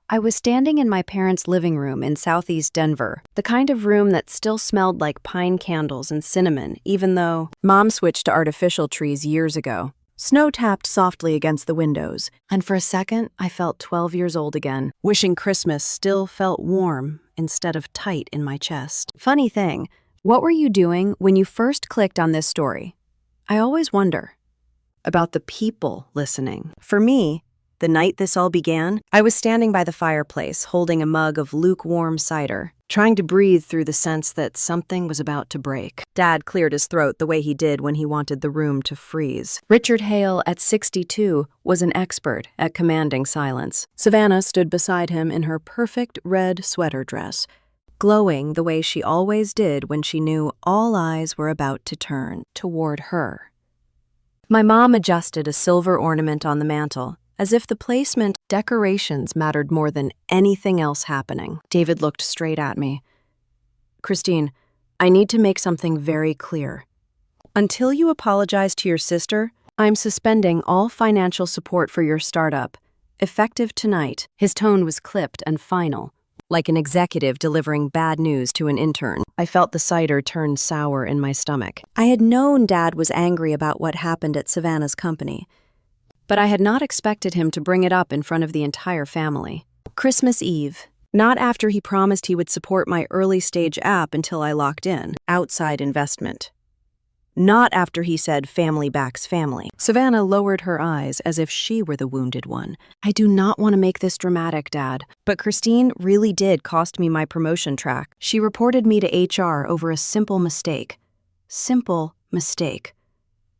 I was standing in my parents' living room in southeast Denver, the kind of room that still smelled like pine candles and cinnamon, even though Mom switched to artificial trees years ago. Snow tapped softly against the windows, and for a second I felt 12 years old again, wishing Christmas still felt warm instead of tight in my chest. Funny thing, what were you doing when you first clicked on this story? I always wonder about the people listening. For me, the night this all began, I was standing by the fireplace holding a mug of lukewarm cider, trying to breathe through the sense that something was about to break. Dad cleared his throat the way he did when he wanted the room to freeze. Richard Hale, at 62, was an expert at commanding silence. Savannah stood beside him in her perfect red sweater dress, glowing the way she always did when she knew all eyes were about to turn toward her. My mom adjusted a silver ornament on the mantel, as if the placement decorations mattered more than anything else happening. David looked straight at me. Christine, I need to make something very clear. Until you apologize to your sister, I'm suspending all financial support for your startup, effective tonight. His tone was clipped and final, like an executive delivering bad news to an intern. I felt the cider turn sour in my stomach. I had known Dad was angry about what happened at Savannah's company, but I had not expected him to bring it up in front of the entire family. Christmas Eve, not after he promised he would support my early-stage app until I locked in, outside investment. Not after he said family backs family. Savannah lowered her eyes as if she were the wounded one. I do not want to make this dramatic, Dad, but Christine really did cost me my promotion track. She reported me to HR over a simple mistake. Simple mistake.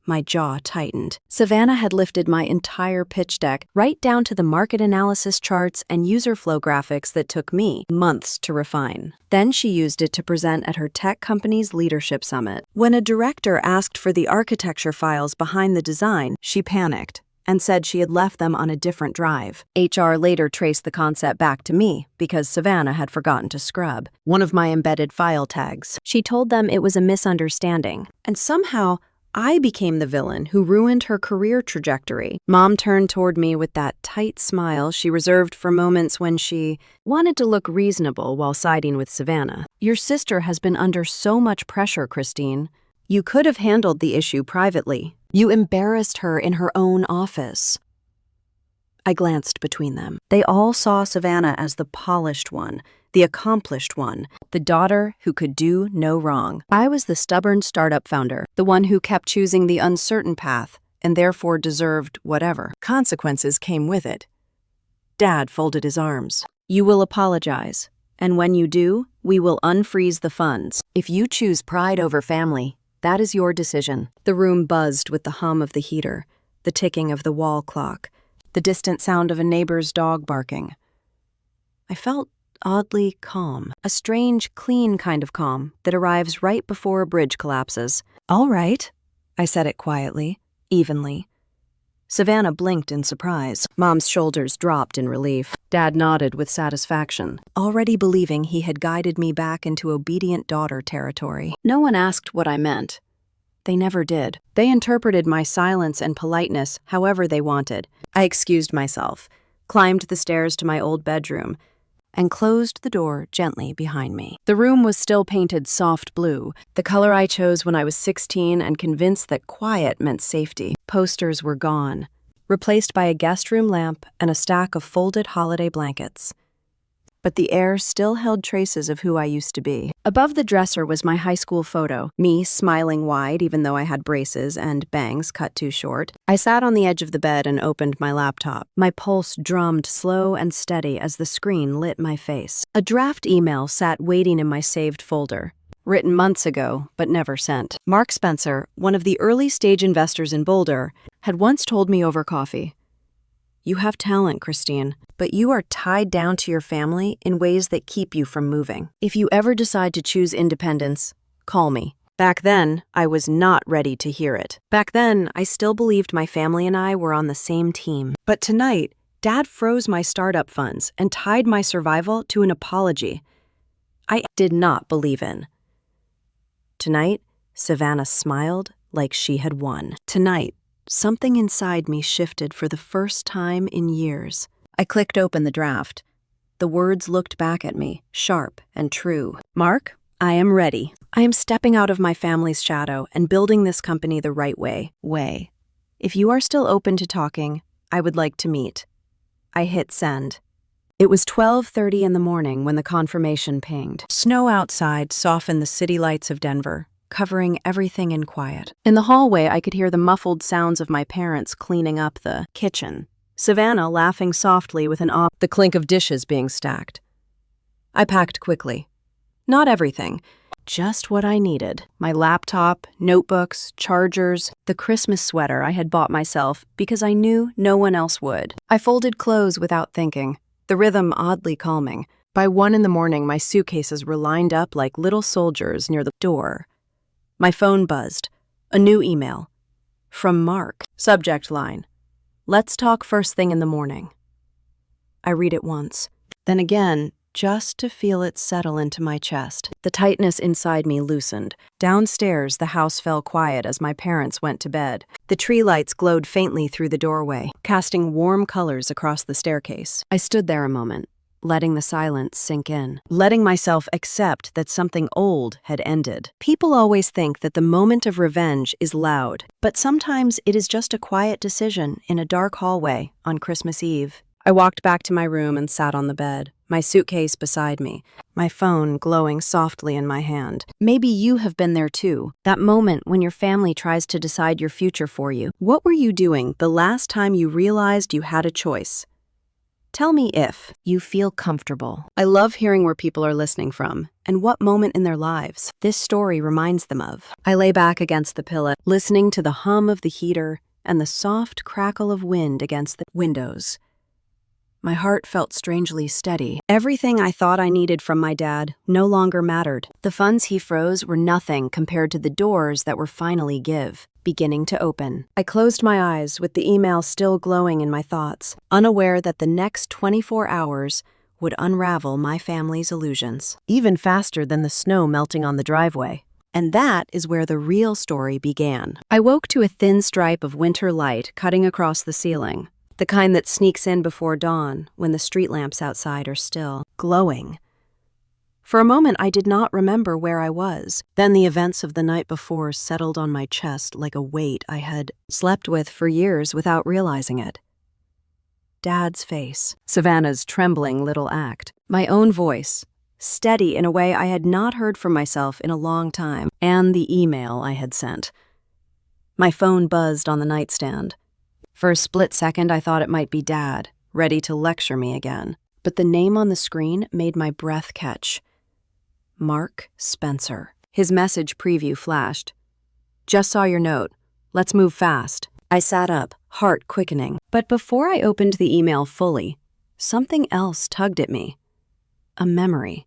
My jaw tightened. Savannah had lifted my entire pitch deck right down to the market analysis charts and user flow graphics that took me months to refine. Then she used it to present at her tech company's leadership summit. When a director asked for the architecture files behind the design, she panicked and said she had left them on a different drive. HR later traced the concept back to me because Savannah had forgotten to scrub one of my embedded file tags. She told them it was a misunderstanding, and somehow I became the villain who ruined her career trajectory. Mom turned toward me with that tight smile she reserved for moments when she wanted to look reasonable while siding with Savannah. Your sister has been under so much pressure, Christine. You could have handled the issue privately. You embarrassed her in her own office. I glanced between them. They all saw Savannah as the polished one, the accomplished one, the daughter who could do no wrong. I was the stubborn startup founder, the one who kept choosing the uncertain path and therefore deserved whatever consequences came with it. Dad folded his arms. You will apologize, and when you do, we will unfreeze the funds. If you choose pride over family, that is your decision. The room buzzed with the hum of the heater, the ticking of the wall clock, the distant sound of a neighbor's dog barking. I felt oddly calm, a strange, clean kind of calm that arrives right before a bridge collapses. All right, I said it quietly, evenly. Savannah blinked in surprise. Mom's shoulders dropped in relief. Dad nodded with satisfaction, already believing he had guided me back into obedient daughter territory. No one asked what I meant. They never did. They interpreted my silence and politeness however they wanted. I excused myself, climbed the stairs to my old bedroom, and closed the door gently behind me. The room was still painted soft blue, the color I chose when I was 16 and convinced that quiet meant safety. Posters were gone, replaced by a guest room lamp and a stack of folded holiday blankets. But the air still held traces of who I used to be. Above the dresser was my high school photo, me smiling wide even though I had braces and bangs cut too short. I sat on the edge of the bed and opened my laptop. My pulse drummed slow and steady as the screen lit my face. A draft email sat waiting in my saved folder, written months ago but never sent. Mark Spencer, one of the early-stage investors in Boulder, had once told me over coffee, "You have talent, Christine, but you are tied down to your family in ways that keep you from moving. If you ever decide to choose independence, call me." Back then, I was not ready to hear it. Back then, I still believed my family and I were on the same team. But tonight, Dad froze my startup funds and tied my survival to an apology I did not believe in. Tonight, Savannah smiled like she had won. Tonight, something inside me shifted for the first time in years. I clicked open the draft. The words looked back at me, sharp and true. Mark, I am ready. I am stepping out of my family's shadow and building this company the right way. If you are still open to talking, I would like to meet. I hit send. It was 12:30 in the morning when the confirmation pinged. Snow outside softened the city lights of Denver, covering everything in quiet. In the hallway, I could hear the muffled sounds of my parents cleaning up the kitchen. Savannah laughing softly with the clink of dishes being stacked. I packed quickly. Not everything, just what I needed. My laptop, notebooks, chargers, the Christmas sweater I had bought myself because I knew no one else would. I folded clothes without thinking, the rhythm oddly calming. By 1 in the morning, my suitcases were lined up like little soldiers near the door. My phone buzzed. A new email. From Mark. Subject line. Let's talk first thing in the morning. I read it once, then again, just to feel it settle into my chest. The tightness inside me loosened. Downstairs, the house fell quiet as my parents went to bed. The tree lights glowed faintly through the doorway, casting warm colors across the staircase. I stood there a moment, letting the silence sink in, letting myself accept that something old had ended. People always think that the moment of revenge is loud, but sometimes it is just a quiet decision in a dark hallway on Christmas Eve. I walked back to my room and sat on the bed, my suitcase beside me, my phone glowing softly in my hand. Maybe you have been there too, that moment when your family tries to decide your future for you. What were you doing the last time you realized you had a choice? Tell me if you feel comfortable. I love hearing where people are listening from and what moment in their lives this story reminds them of. I lay back against the pillow, listening to the hum of the heater and the soft crackle of wind against the windows. My heart felt strangely steady. Everything I thought I needed from my dad no longer mattered. The funds he froze were nothing compared to the doors that were finally beginning to open. I closed my eyes with the email still glowing in my thoughts, unaware that the next 24 hours would unravel my family's illusions, even faster than the snow melting on the driveway. And that is where the real story began. I woke to a thin stripe of winter light cutting across the ceiling. The kind that sneaks in before dawn when the street lamps outside are still glowing. For a moment, I did not remember where I was. Then the events of the night before settled on my chest like a weight I had slept with for years without realizing it. Dad's face, Savannah's trembling little act, my own voice, steady in a way I had not heard from myself in a long time, and the email I had sent. My phone buzzed on the nightstand. For a split second, I thought it might be Dad, ready to lecture me again. But the name on the screen made my breath catch. Mark Spencer. His message preview flashed. Just saw your note. Let's move fast. I sat up, heart quickening. But before I opened the email fully, something else tugged at me. A memory.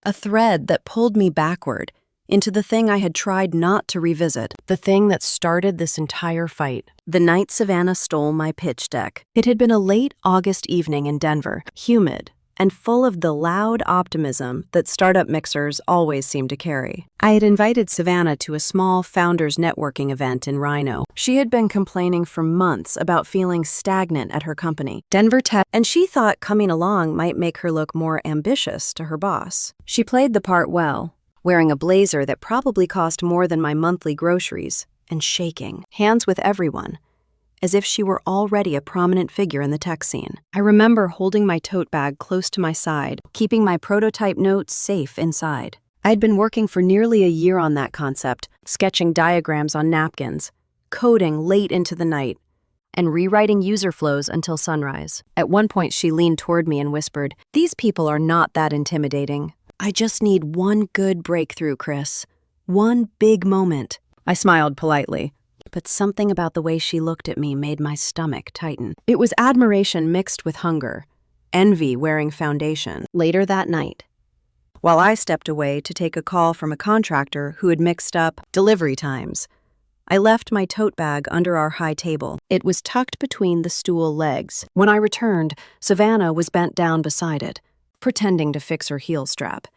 A thread that pulled me backward into the thing I had tried not to revisit, the thing that started this entire fight. The night Savannah stole my pitch deck. It had been a late August evening in Denver, humid, and full of the loud optimism that startup mixers always seem to carry. I had invited Savannah to a small founders networking event in Reno. She had been complaining for months about feeling stagnant at her company, Denver Tech, and she thought coming along might make her look more ambitious to her boss. She played the part well, wearing a blazer that probably cost more than my monthly groceries, and shaking hands with everyone, as if she were already a prominent figure in the tech scene. I remember holding my tote bag close to my side, keeping my prototype notes safe inside. I had been working for nearly a year on that concept, sketching diagrams on napkins, coding late into the night, and rewriting user flows until sunrise. At one point, she leaned toward me and whispered, "These people are not that intimidating. I just need one good breakthrough, Chris. One big moment." I smiled politely, but something about the way she looked at me made my stomach tighten. It was admiration mixed with hunger, envy wearing foundation. Later that night, while I stepped away to take a call from a contractor who had mixed up delivery times, I left my tote bag under our high table. It was tucked between the stool legs. When I returned, Savannah was bent down beside it, pretending to fix her heel strap.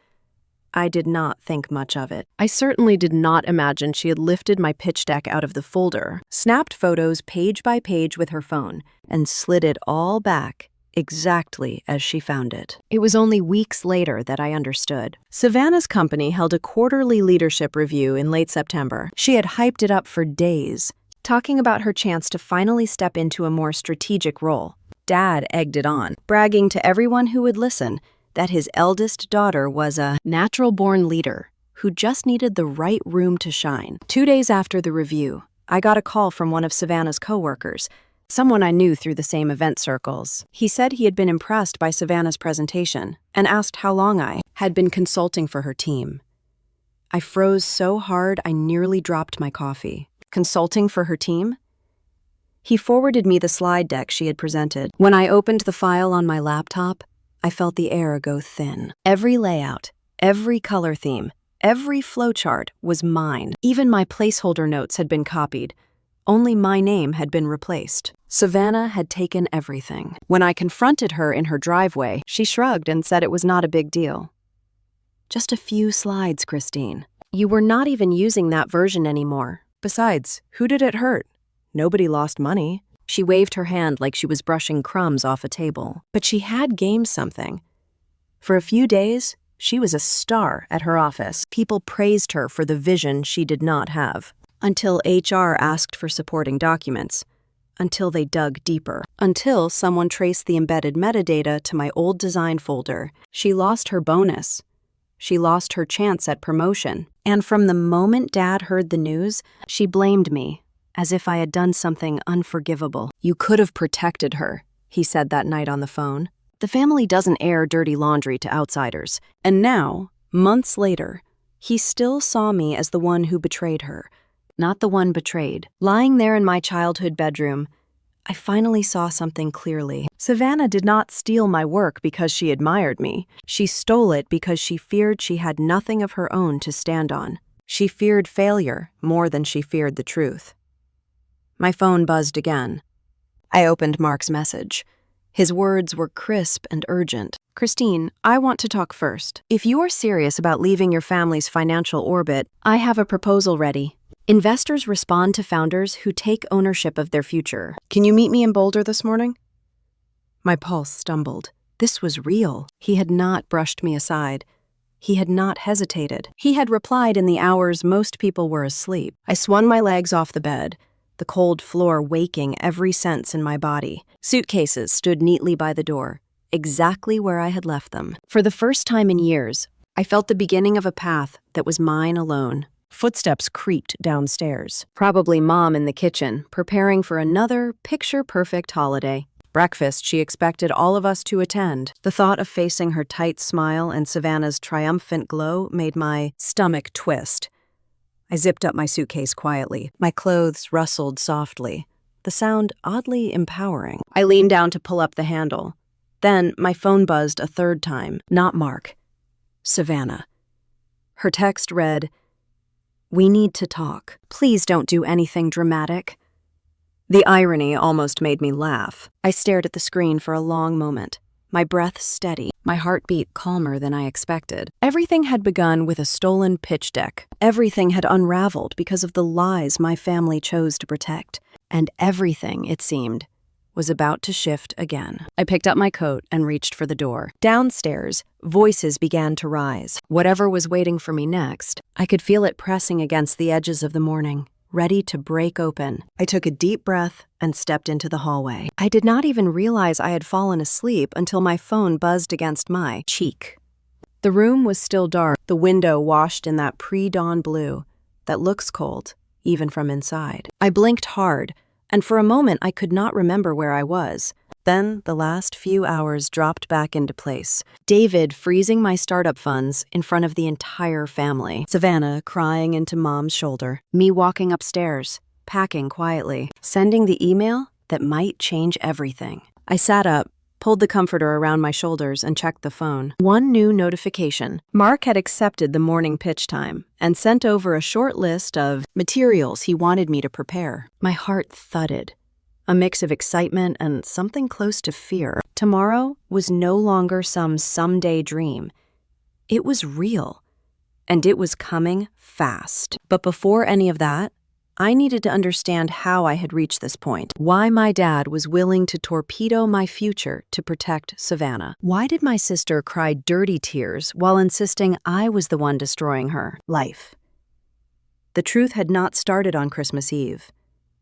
I did not think much of it. I certainly did not imagine she had lifted my pitch deck out of the folder, snapped photos page by page with her phone, and slid it all back exactly as she found it. It was only weeks later that I understood. Savannah's company held a quarterly leadership review in late September. She had hyped it up for days, talking about her chance to finally step into a more strategic role. Dad egged it on, bragging to everyone who would listen that his eldest daughter was a natural-born leader who just needed the right room to shine. 2 days after the review, I got a call from one of Savannah's coworkers, someone I knew through the same event circles. He said he had been impressed by Savannah's presentation and asked how long I had been consulting for her team. I froze so hard I nearly dropped my coffee. Consulting for her team? He forwarded me the slide deck she had presented. When I opened the file on my laptop, I felt the air go thin. Every layout, every color theme, every flowchart was mine. Even my placeholder notes had been copied. Only my name had been replaced. Savannah had taken everything. When I confronted her in her driveway, she shrugged and said it was not a big deal. Just a few slides, Christine. You were not even using that version anymore. Besides, who did it hurt? Nobody lost money. She waved her hand like she was brushing crumbs off a table. But she had gained something. For a few days, she was a star at her office. People praised her for the vision she did not have. Until HR asked for supporting documents. Until they dug deeper. Until someone traced the embedded metadata to my old design folder. She lost her bonus. She lost her chance at promotion. And from the moment Dad heard the news, she blamed me, as if I had done something unforgivable. You could have protected her, he said that night on the phone. The family doesn't air dirty laundry to outsiders. And now, months later, he still saw me as the one who betrayed her. Not the one betrayed. Lying there in my childhood bedroom, I finally saw something clearly. Savannah did not steal my work because she admired me. She stole it because she feared she had nothing of her own to stand on. She feared failure more than she feared the truth. My phone buzzed again. I opened Mark's message. His words were crisp and urgent. Christine, I want to talk first. If you are serious about leaving your family's financial orbit, I have a proposal ready. Investors respond to founders who take ownership of their future. Can you meet me in Boulder this morning? My pulse stumbled. This was real. He had not brushed me aside. He had not hesitated. He had replied in the hours most people were asleep. I swung my legs off the bed, the cold floor waking every sense in my body. Suitcases stood neatly by the door, exactly where I had left them. For the first time in years, I felt the beginning of a path that was mine alone. Footsteps creaked downstairs. Probably Mom in the kitchen, preparing for another picture-perfect holiday. Breakfast she expected all of us to attend. The thought of facing her tight smile and Savannah's triumphant glow made my stomach twist. I zipped up my suitcase quietly. My clothes rustled softly, the sound oddly empowering. I leaned down to pull up the handle. Then my phone buzzed a third time. Not Mark. Savannah. Her text read, "We need to talk. Please don't do anything dramatic." The irony almost made me laugh. I stared at the screen for a long moment, my breath steady, my heartbeat calmer than I expected. Everything had begun with a stolen pitch deck. Everything had unraveled because of the lies my family chose to protect. And everything, it seemed, was about to shift again. I picked up my coat and reached for the door. Downstairs, voices began to rise. Whatever was waiting for me next, I could feel it pressing against the edges of the morning, ready to break open. I took a deep breath and stepped into the hallway. I did not even realize I had fallen asleep until my phone buzzed against my cheek. The room was still dark, the window washed in that pre-dawn blue that looks cold, even from inside. I blinked hard, and for a moment I could not remember where I was. Then the last few hours dropped back into place. David freezing my startup funds in front of the entire family. Savannah crying into Mom's shoulder. Me walking upstairs, packing quietly, sending the email that might change everything. I sat up, pulled the comforter around my shoulders, and checked the phone. One new notification. Mark had accepted the morning pitch time and sent over a short list of materials he wanted me to prepare. My heart thudded. A mix of excitement and something close to fear. Tomorrow was no longer some someday dream. It was real, and it was coming fast. But before any of that, I needed to understand how I had reached this point, why my dad was willing to torpedo my future to protect Savannah. Why did my sister cry dirty tears while insisting I was the one destroying her life? The truth had not started on Christmas Eve.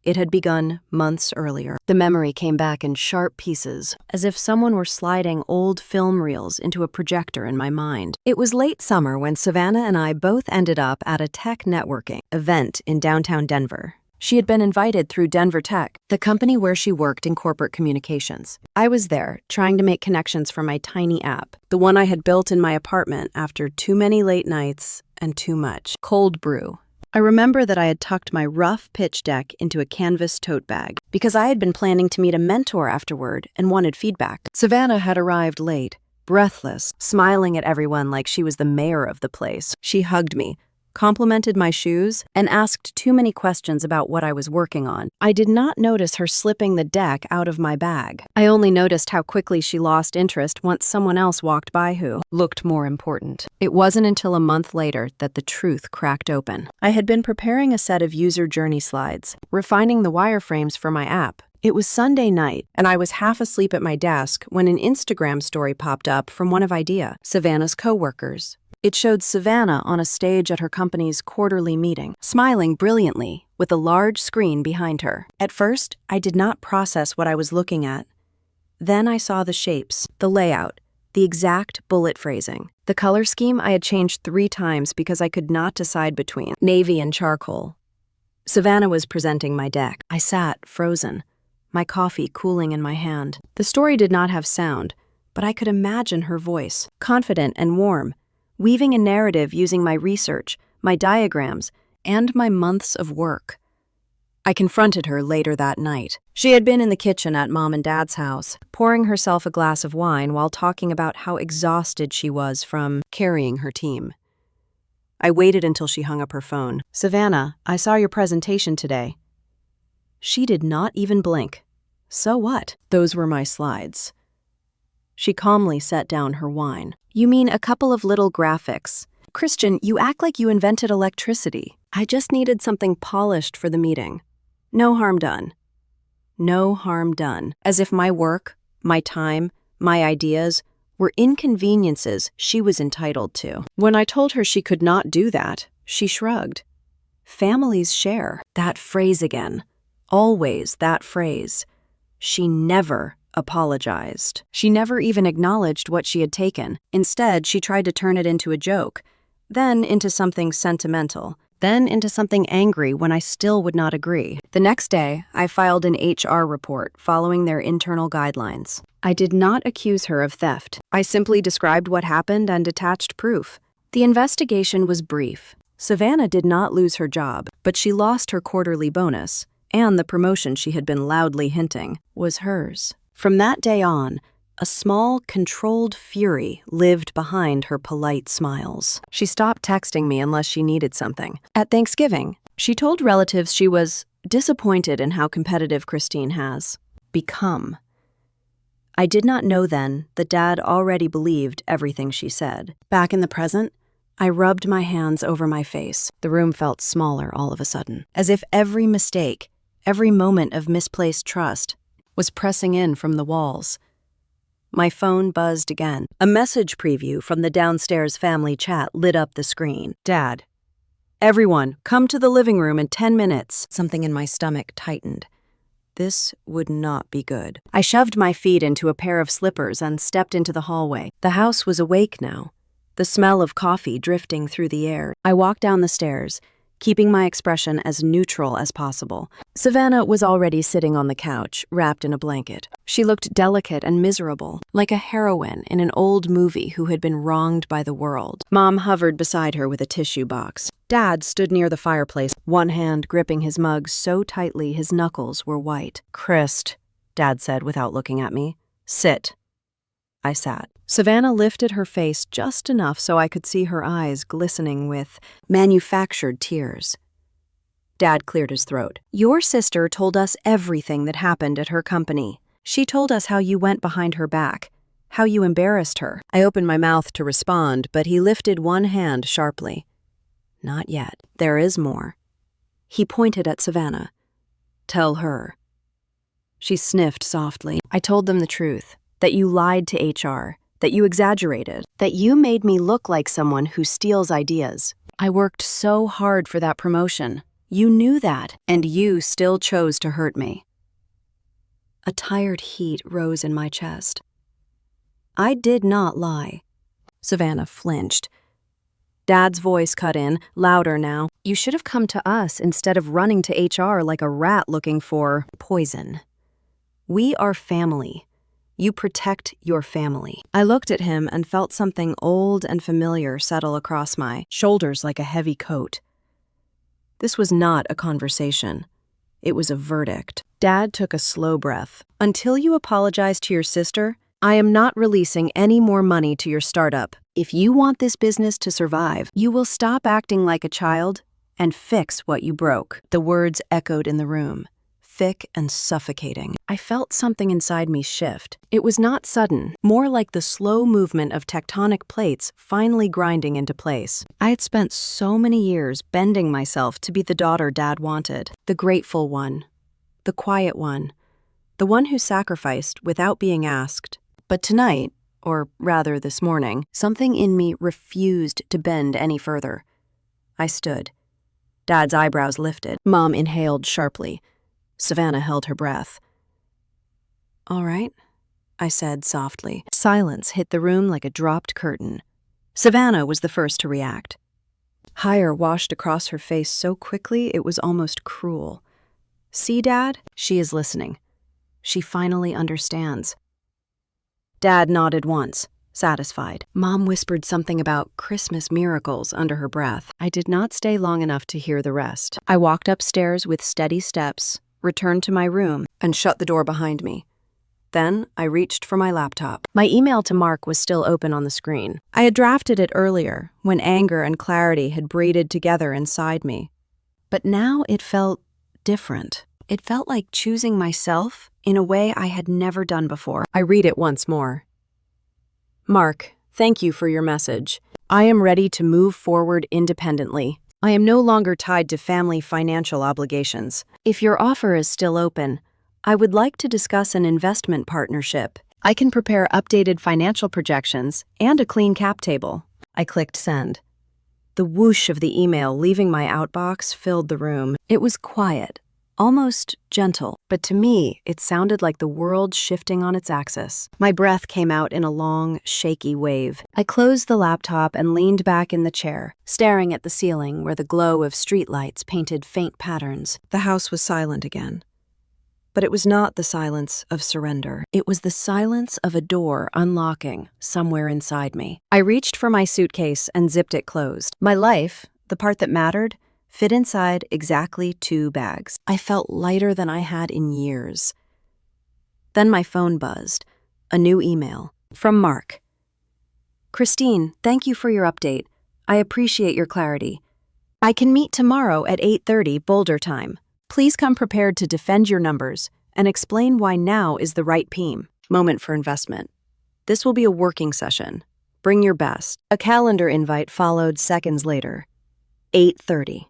It had begun months earlier. The memory came back in sharp pieces, as if someone were sliding old film reels into a projector in my mind. It was late summer when Savannah and I both ended up at a tech networking event in downtown Denver. She had been invited through Denver Tech, the company where she worked in corporate communications. I was there, trying to make connections for my tiny app, the one I had built in my apartment after too many late nights and too much cold brew. I remember that I had tucked my rough pitch deck into a canvas tote bag because I had been planning to meet a mentor afterward and wanted feedback. Savannah had arrived late, breathless, smiling at everyone like she was the mayor of the place. She hugged me, complimented my shoes, and asked too many questions about what I was working on. I did not notice her slipping the deck out of my bag. I only noticed how quickly she lost interest once someone else walked by who looked more important. It wasn't until a month later that the truth cracked open. I had been preparing a set of user journey slides, refining the wireframes for my app. It was Sunday night, and I was half asleep at my desk when an Instagram story popped up from one of Savannah's coworkers. It showed Savannah on a stage at her company's quarterly meeting, smiling brilliantly with a large screen behind her. At first, I did not process what I was looking at. Then I saw the shapes, the layout, the exact bullet phrasing. The color scheme I had changed 3 times because I could not decide between navy and charcoal. Savannah was presenting my deck. I sat, frozen, my coffee cooling in my hand. The story did not have sound, but I could imagine her voice, confident and warm, weaving a narrative using my research, my diagrams, and my months of work. I confronted her later that night. She had been in the kitchen at Mom and Dad's house, pouring herself a glass of wine while talking about how exhausted she was from carrying her team. I waited until she hung up her phone. "Savannah, I saw your presentation today." She did not even blink. So what? Those were my slides. She calmly set down her wine. "You mean a couple of little graphics? Christian, you act like you invented electricity. I just needed something polished for the meeting. No harm done." No harm done. As if my work, my time, my ideas were inconveniences she was entitled to. When I told her she could not do that, she shrugged. Families share. That phrase again. Always that phrase. She never apologized. She never even acknowledged what she had taken. Instead, she tried to turn it into a joke, then into something sentimental, then into something angry when I still would not agree. The next day, I filed an HR report following their internal guidelines. I did not accuse her of theft. I simply described what happened and attached proof. The investigation was brief. Savannah did not lose her job, but she lost her quarterly bonus, and the promotion she had been loudly hinting was hers. From that day on, a small, controlled fury lived behind her polite smiles. She stopped texting me unless she needed something. At Thanksgiving, she told relatives she was disappointed in how competitive Christine has become. I did not know then that Dad already believed everything she said. Back in the present, I rubbed my hands over my face. The room felt smaller all of a sudden, as if every mistake, every moment of misplaced trust, was pressing in from the walls. My phone buzzed again. A message preview from the downstairs family chat lit up the screen. "Dad, everyone, come to the living room in 10 minutes. Something in my stomach tightened. This would not be good. I shoved my feet into a pair of slippers and stepped into the hallway. The house was awake now, the smell of coffee drifting through the air. I walked down the stairs, keeping my expression as neutral as possible. Savannah was already sitting on the couch, wrapped in a blanket. She looked delicate and miserable, like a heroine in an old movie who had been wronged by the world. Mom hovered beside her with a tissue box. Dad stood near the fireplace, one hand gripping his mug so tightly his knuckles were white. "Christ," Dad said without looking at me. "Sit." I sat. Savannah lifted her face just enough so I could see her eyes glistening with manufactured tears. Dad cleared his throat. "Your sister told us everything that happened at her company. She told us how you went behind her back, how you embarrassed her." I opened my mouth to respond, but he lifted one hand sharply. "Not yet. There is more." He pointed at Savannah. "Tell her." She sniffed softly. "I told them the truth, that you lied to HR, that you exaggerated, that you made me look like someone who steals ideas. I worked so hard for that promotion. You knew that, and you still chose to hurt me." A tired heat rose in my chest. I did not lie. Savannah flinched. Dad's voice cut in, louder now. "You should have come to us instead of running to HR like a rat looking for poison. We are family. You protect your family." I looked at him and felt something old and familiar settle across my shoulders like a heavy coat. This was not a conversation. It was a verdict. Dad took a slow breath. "Until you apologize to your sister, I am not releasing any more money to your startup. If you want this business to survive, you will stop acting like a child and fix what you broke." The words echoed in the room, thick and suffocating. I felt something inside me shift. It was not sudden, more like the slow movement of tectonic plates finally grinding into place. I had spent so many years bending myself to be the daughter Dad wanted, the grateful one, the quiet one, the one who sacrificed without being asked. But tonight, or rather this morning, something in me refused to bend any further. I stood. Dad's eyebrows lifted. Mom inhaled sharply. Savannah held her breath. "All right," I said softly. Silence hit the room like a dropped curtain. Savannah was the first to react. Higher washed across her face so quickly it was almost cruel. "See, Dad? She is listening. She finally understands." Dad nodded once, satisfied. Mom whispered something about Christmas miracles under her breath. I did not stay long enough to hear the rest. I walked upstairs with steady steps, returned to my room, and shut the door behind me. Then I reached for my laptop. My email to Mark was still open on the screen. I had drafted it earlier, when anger and clarity had braided together inside me. But now it felt different. It felt like choosing myself in a way I had never done before. I read it once more. "Mark, thank you for your message. I am ready to move forward independently. I am no longer tied to family financial obligations. If your offer is still open, I would like to discuss an investment partnership. I can prepare updated financial projections and a clean cap table." I clicked send. The whoosh of the email leaving my outbox filled the room. It was quiet, almost gentle, but to me, it sounded like the world shifting on its axis. My breath came out in a long, shaky wave. I closed the laptop and leaned back in the chair, staring at the ceiling where the glow of streetlights painted faint patterns. The house was silent again. But it was not the silence of surrender. It was the silence of a door unlocking somewhere inside me. I reached for my suitcase and zipped it closed. My life, the part that mattered, fit inside exactly 2 bags. I felt lighter than I had in years. Then my phone buzzed. A new email. From Mark. "Christine, thank you for your update. I appreciate your clarity. I can meet tomorrow at 8:30 Boulder time. Please come prepared to defend your numbers and explain why now is the right moment for investment. This will be a working session. Bring your best." A calendar invite followed seconds later. 8:30.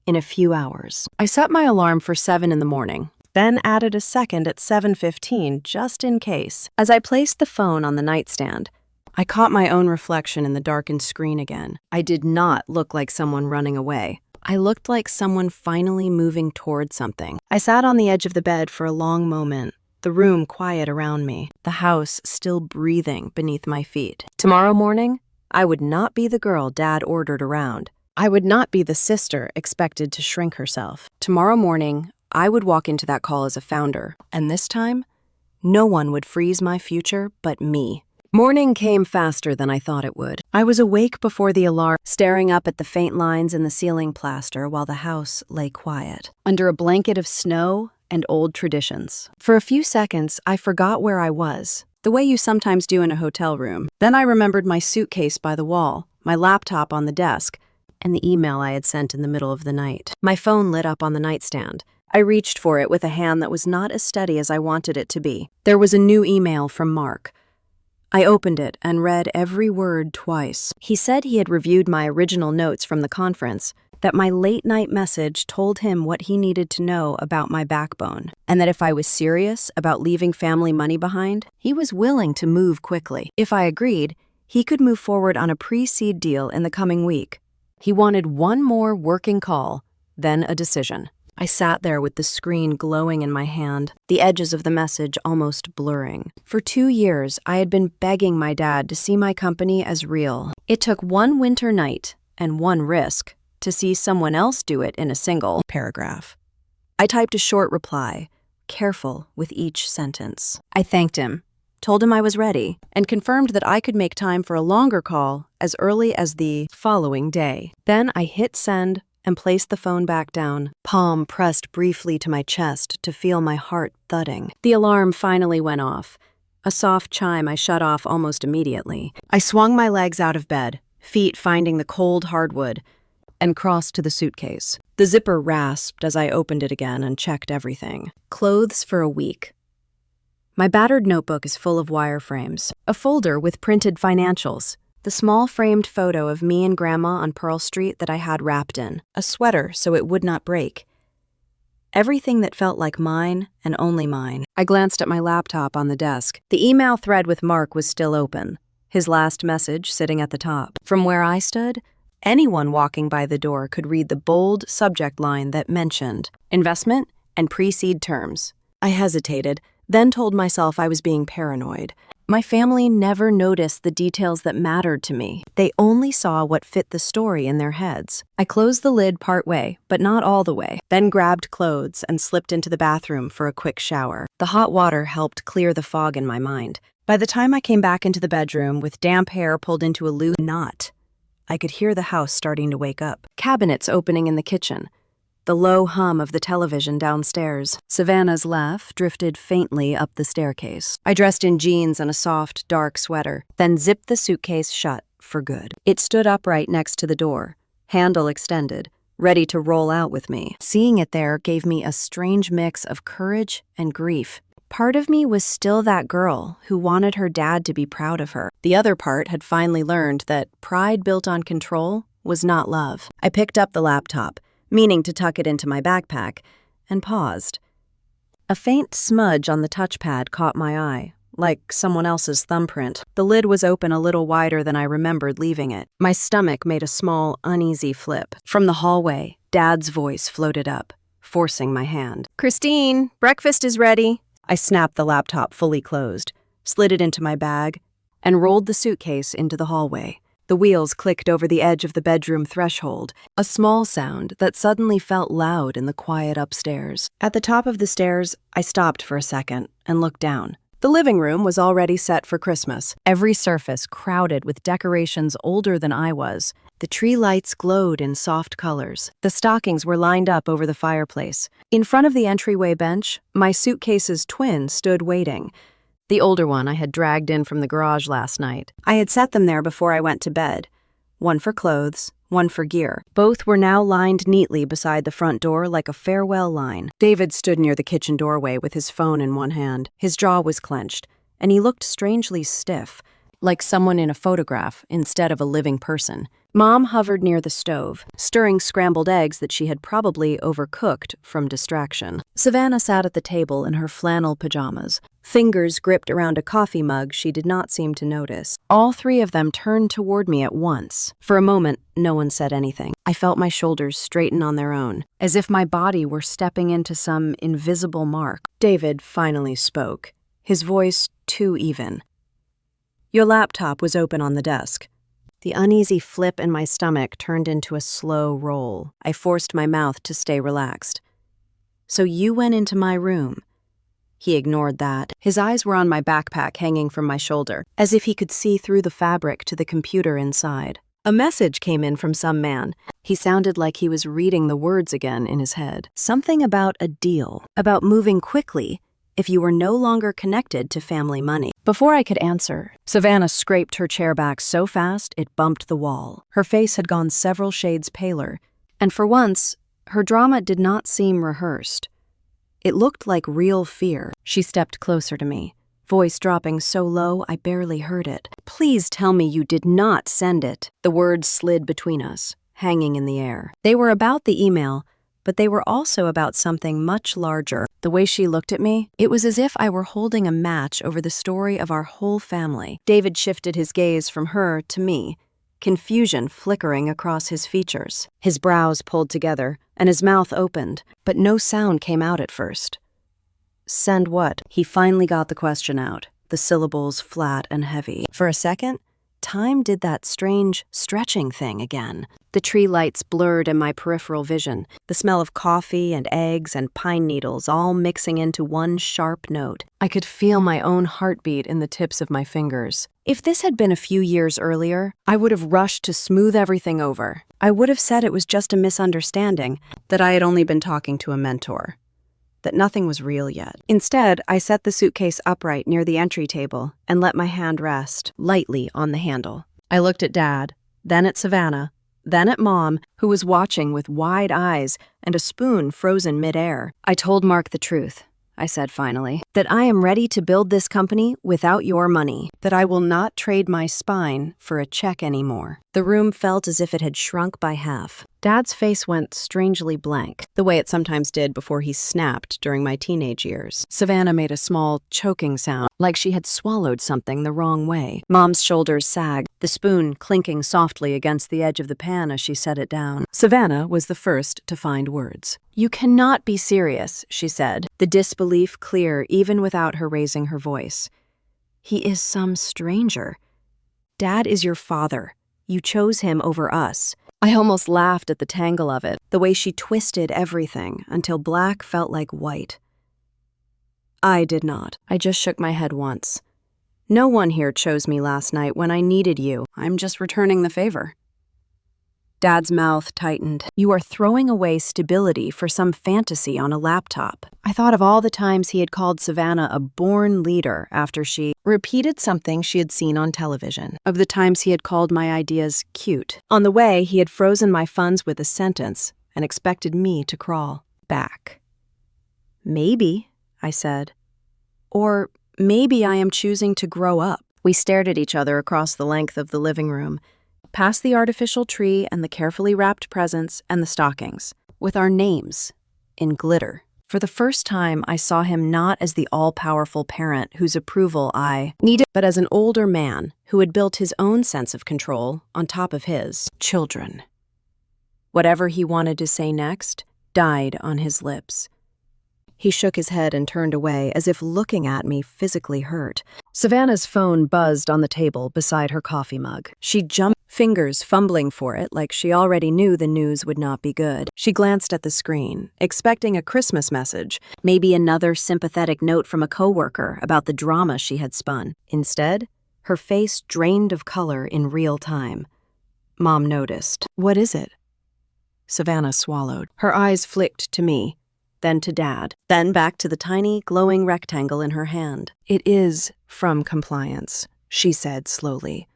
In a few hours. I set my alarm for 7 in the morning, then added a second at 7:15 just in case. As I placed the phone on the nightstand, I caught my own reflection in the darkened screen again. I did not look like someone running away. I looked like someone finally moving toward something. I sat on the edge of the bed for a long moment, the room quiet around me, the house still breathing beneath my feet. Tomorrow morning, I would not be the girl Dad ordered around. I would not be the sister expected to shrink herself. Tomorrow morning, I would walk into that call as a founder, and this time, no one would freeze my future but me. Morning came faster than I thought it would. I was awake before the alarm, staring up at the faint lines in the ceiling plaster while the house lay quiet, under a blanket of snow and old traditions. For a few seconds, I forgot where I was, the way you sometimes do in a hotel room. Then I remembered my suitcase by the wall, my laptop on the desk, and the email I had sent in the middle of the night. My phone lit up on the nightstand. I reached for it with a hand that was not as steady as I wanted it to be. There was a new email from Mark. I opened it and read every word twice. He said he had reviewed my original notes from the conference, that my late-night message told him what he needed to know about my backbone, and that if I was serious about leaving family money behind, he was willing to move quickly. If I agreed, he could move forward on a pre-seed deal in the coming week. He wanted one more working call, then a decision. I sat there with the screen glowing in my hand, the edges of the message almost blurring. For 2 years, I had been begging my dad to see my company as real. It took one winter night and one risk to see someone else do it in a single paragraph. I typed a short reply, careful with each sentence. I thanked him, told him I was ready, and confirmed that I could make time for a longer call as early as the following day. Then I hit send and placed the phone back down, palm pressed briefly to my chest to feel my heart thudding. The alarm finally went off. A soft chime I shut off almost immediately. I swung my legs out of bed, feet finding the cold hardwood, and crossed to the suitcase. The zipper rasped as I opened it again and checked everything. Clothes for a week. My battered notebook is full of wireframes, a folder with printed financials, the small framed photo of me and Grandma on Pearl Street that I had wrapped in, a sweater so it would not break. Everything that felt like mine and only mine. I glanced at my laptop on the desk. The email thread with Mark was still open, his last message sitting at the top. From where I stood, anyone walking by the door could read the bold subject line that mentioned investment and pre-seed terms. I hesitated, then told myself I was being paranoid. My family never noticed the details that mattered to me. They only saw what fit the story in their heads. I closed the lid partway, but not all the way, then grabbed clothes and slipped into the bathroom for a quick shower. The hot water helped clear the fog in my mind. By the time I came back into the bedroom with damp hair pulled into a loose knot, I could hear the house starting to wake up. Cabinets opening in the kitchen. The low hum of the television downstairs. Savannah's laugh drifted faintly up the staircase. I dressed in jeans and a soft, dark sweater, then zipped the suitcase shut for good. It stood upright next to the door, handle extended, ready to roll out with me. Seeing it there gave me a strange mix of courage and grief. Part of me was still that girl who wanted her dad to be proud of her. The other part had finally learned that pride built on control was not love. I picked up the laptop, meaning to tuck it into my backpack, and paused. A faint smudge on the touchpad caught my eye, like someone else's thumbprint. The lid was open a little wider than I remembered leaving it. My stomach made a small, uneasy flip. From the hallway, Dad's voice floated up, forcing my hand. "Christine, breakfast is ready." I snapped the laptop fully closed, slid it into my bag, and rolled the suitcase into the hallway. The wheels clicked over the edge of the bedroom threshold, a small sound that suddenly felt loud in the quiet upstairs. At the top of the stairs, I stopped for a second and looked down. The living room was already set for Christmas, every surface crowded with decorations older than I was. The tree lights glowed in soft colors. The stockings were lined up over the fireplace. In front of the entryway bench, my suitcase's twin stood waiting. The older one I had dragged in from the garage last night. I had set them there before I went to bed. One for clothes, one for gear. Both were now lined neatly beside the front door like a farewell line. David stood near the kitchen doorway with his phone in one hand. His jaw was clenched, and he looked strangely stiff, like someone in a photograph instead of a living person. Mom hovered near the stove, stirring scrambled eggs that she had probably overcooked from distraction. Savannah sat at the table in her flannel pajamas, fingers gripped around a coffee mug she did not seem to notice. All three of them turned toward me at once. For a moment, no one said anything. I felt my shoulders straighten on their own, as if my body were stepping into some invisible mark. David finally spoke, his voice too even. "Your laptop was open on the desk." The uneasy flip in my stomach turned into a slow roll. I forced my mouth to stay relaxed. "So you went into my room." He ignored that. His eyes were on my backpack hanging from my shoulder, as if he could see through the fabric to the computer inside. A message came in from some man. He sounded like he was reading the words again in his head. Something about a deal, about moving quickly if you were no longer connected to family money. Before I could answer, Savannah scraped her chair back so fast it bumped the wall. Her face had gone several shades paler, and for once, her drama did not seem rehearsed. It looked like real fear. She stepped closer to me, voice dropping so low I barely heard it. "Please tell me you did not send it." The words slid between us, hanging in the air. They were about the email, but they were also about something much larger. The way she looked at me, it was as if I were holding a match over the story of our whole family. David shifted his gaze from her to me, confusion flickering across his features. His brows pulled together, and his mouth opened, but no sound came out at first. Send what? He finally got the question out, the syllables flat and heavy. For a second, time did that strange, stretching thing again. The tree lights blurred in my peripheral vision, the smell of coffee and eggs and pine needles all mixing into one sharp note. I could feel my own heartbeat in the tips of my fingers. If this had been a few years earlier, I would have rushed to smooth everything over. I would have said it was just a misunderstanding, that I had only been talking to a mentor, that nothing was real yet. Instead, I set the suitcase upright near the entry table and let my hand rest lightly on the handle. I looked at Dad, then at Savannah, then at Mom, who was watching with wide eyes and a spoon frozen midair. I told Mark the truth, I said finally, that I am ready to build this company without your money, that I will not trade my spine for a check anymore. The room felt as if it had shrunk by half. Dad's face went strangely blank, the way it sometimes did before he snapped during my teenage years. Savannah made a small, choking sound, like she had swallowed something the wrong way. Mom's shoulders sagged, the spoon clinking softly against the edge of the pan as she set it down. Savannah was the first to find words. You cannot be serious, she said, the disbelief clear even without her raising her voice. He is some stranger. Dad is your father. You chose him over us. I almost laughed at the tangle of it, the way she twisted everything until black felt like white. I did not. I just shook my head once. No one here chose me last night when I needed you. I'm just returning the favor. Dad's mouth tightened. You are throwing away stability for some fantasy on a laptop. I thought of all the times he had called Savannah a born leader after she repeated something she had seen on television, of the times he had called my ideas cute. On the way, he had frozen my funds with a sentence and expected me to crawl back. Maybe, I said. Or maybe I am choosing to grow up. We stared at each other across the length of the living room, past the artificial tree and the carefully wrapped presents and the stockings, with our names in glitter. For the first time, I saw him not as the all-powerful parent whose approval I needed, but as an older man who had built his own sense of control on top of his children. Whatever he wanted to say next died on his lips. He shook his head and turned away, as if looking at me physically hurt. Savannah's phone buzzed on the table beside her coffee mug. She jumped, fingers fumbling for it like she already knew the news would not be good. She glanced at the screen, expecting a Christmas message, maybe another sympathetic note from a coworker about the drama she had spun. Instead, her face drained of color in real time. Mom noticed. What is it? Savannah swallowed. Her eyes flicked to me, then to Dad, then back to the tiny, glowing rectangle in her hand. It is from compliance, she said slowly.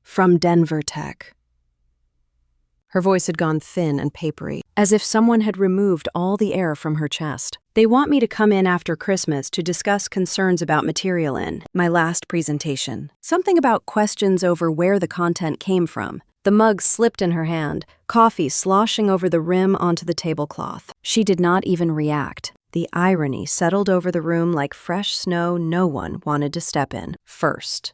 From Denver Tech. Her voice had gone thin and papery, as if someone had removed all the air from her chest. They want me to come in after Christmas to discuss concerns about material in my last presentation. Something about questions over where the content came from. The mug slipped in her hand, coffee sloshing over the rim onto the tablecloth. She did not even react. The irony settled over the room like fresh snow no one wanted to step in first.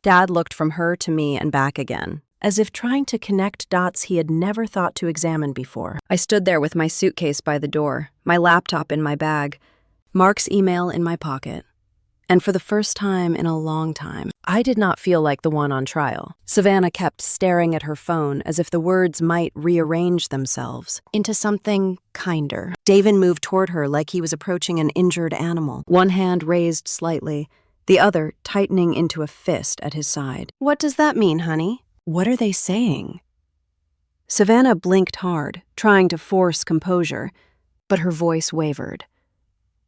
Dad looked from her to me and back again, as if trying to connect dots he had never thought to examine before. I stood there with my suitcase by the door, my laptop in my bag, Mark's email in my pocket. And for the first time in a long time, I did not feel like the one on trial. Savannah kept staring at her phone as if the words might rearrange themselves into something kinder. David moved toward her like he was approaching an injured animal, one hand raised slightly, the other tightening into a fist at his side. What does that mean, honey? What are they saying? Savannah blinked hard, trying to force composure, but her voice wavered.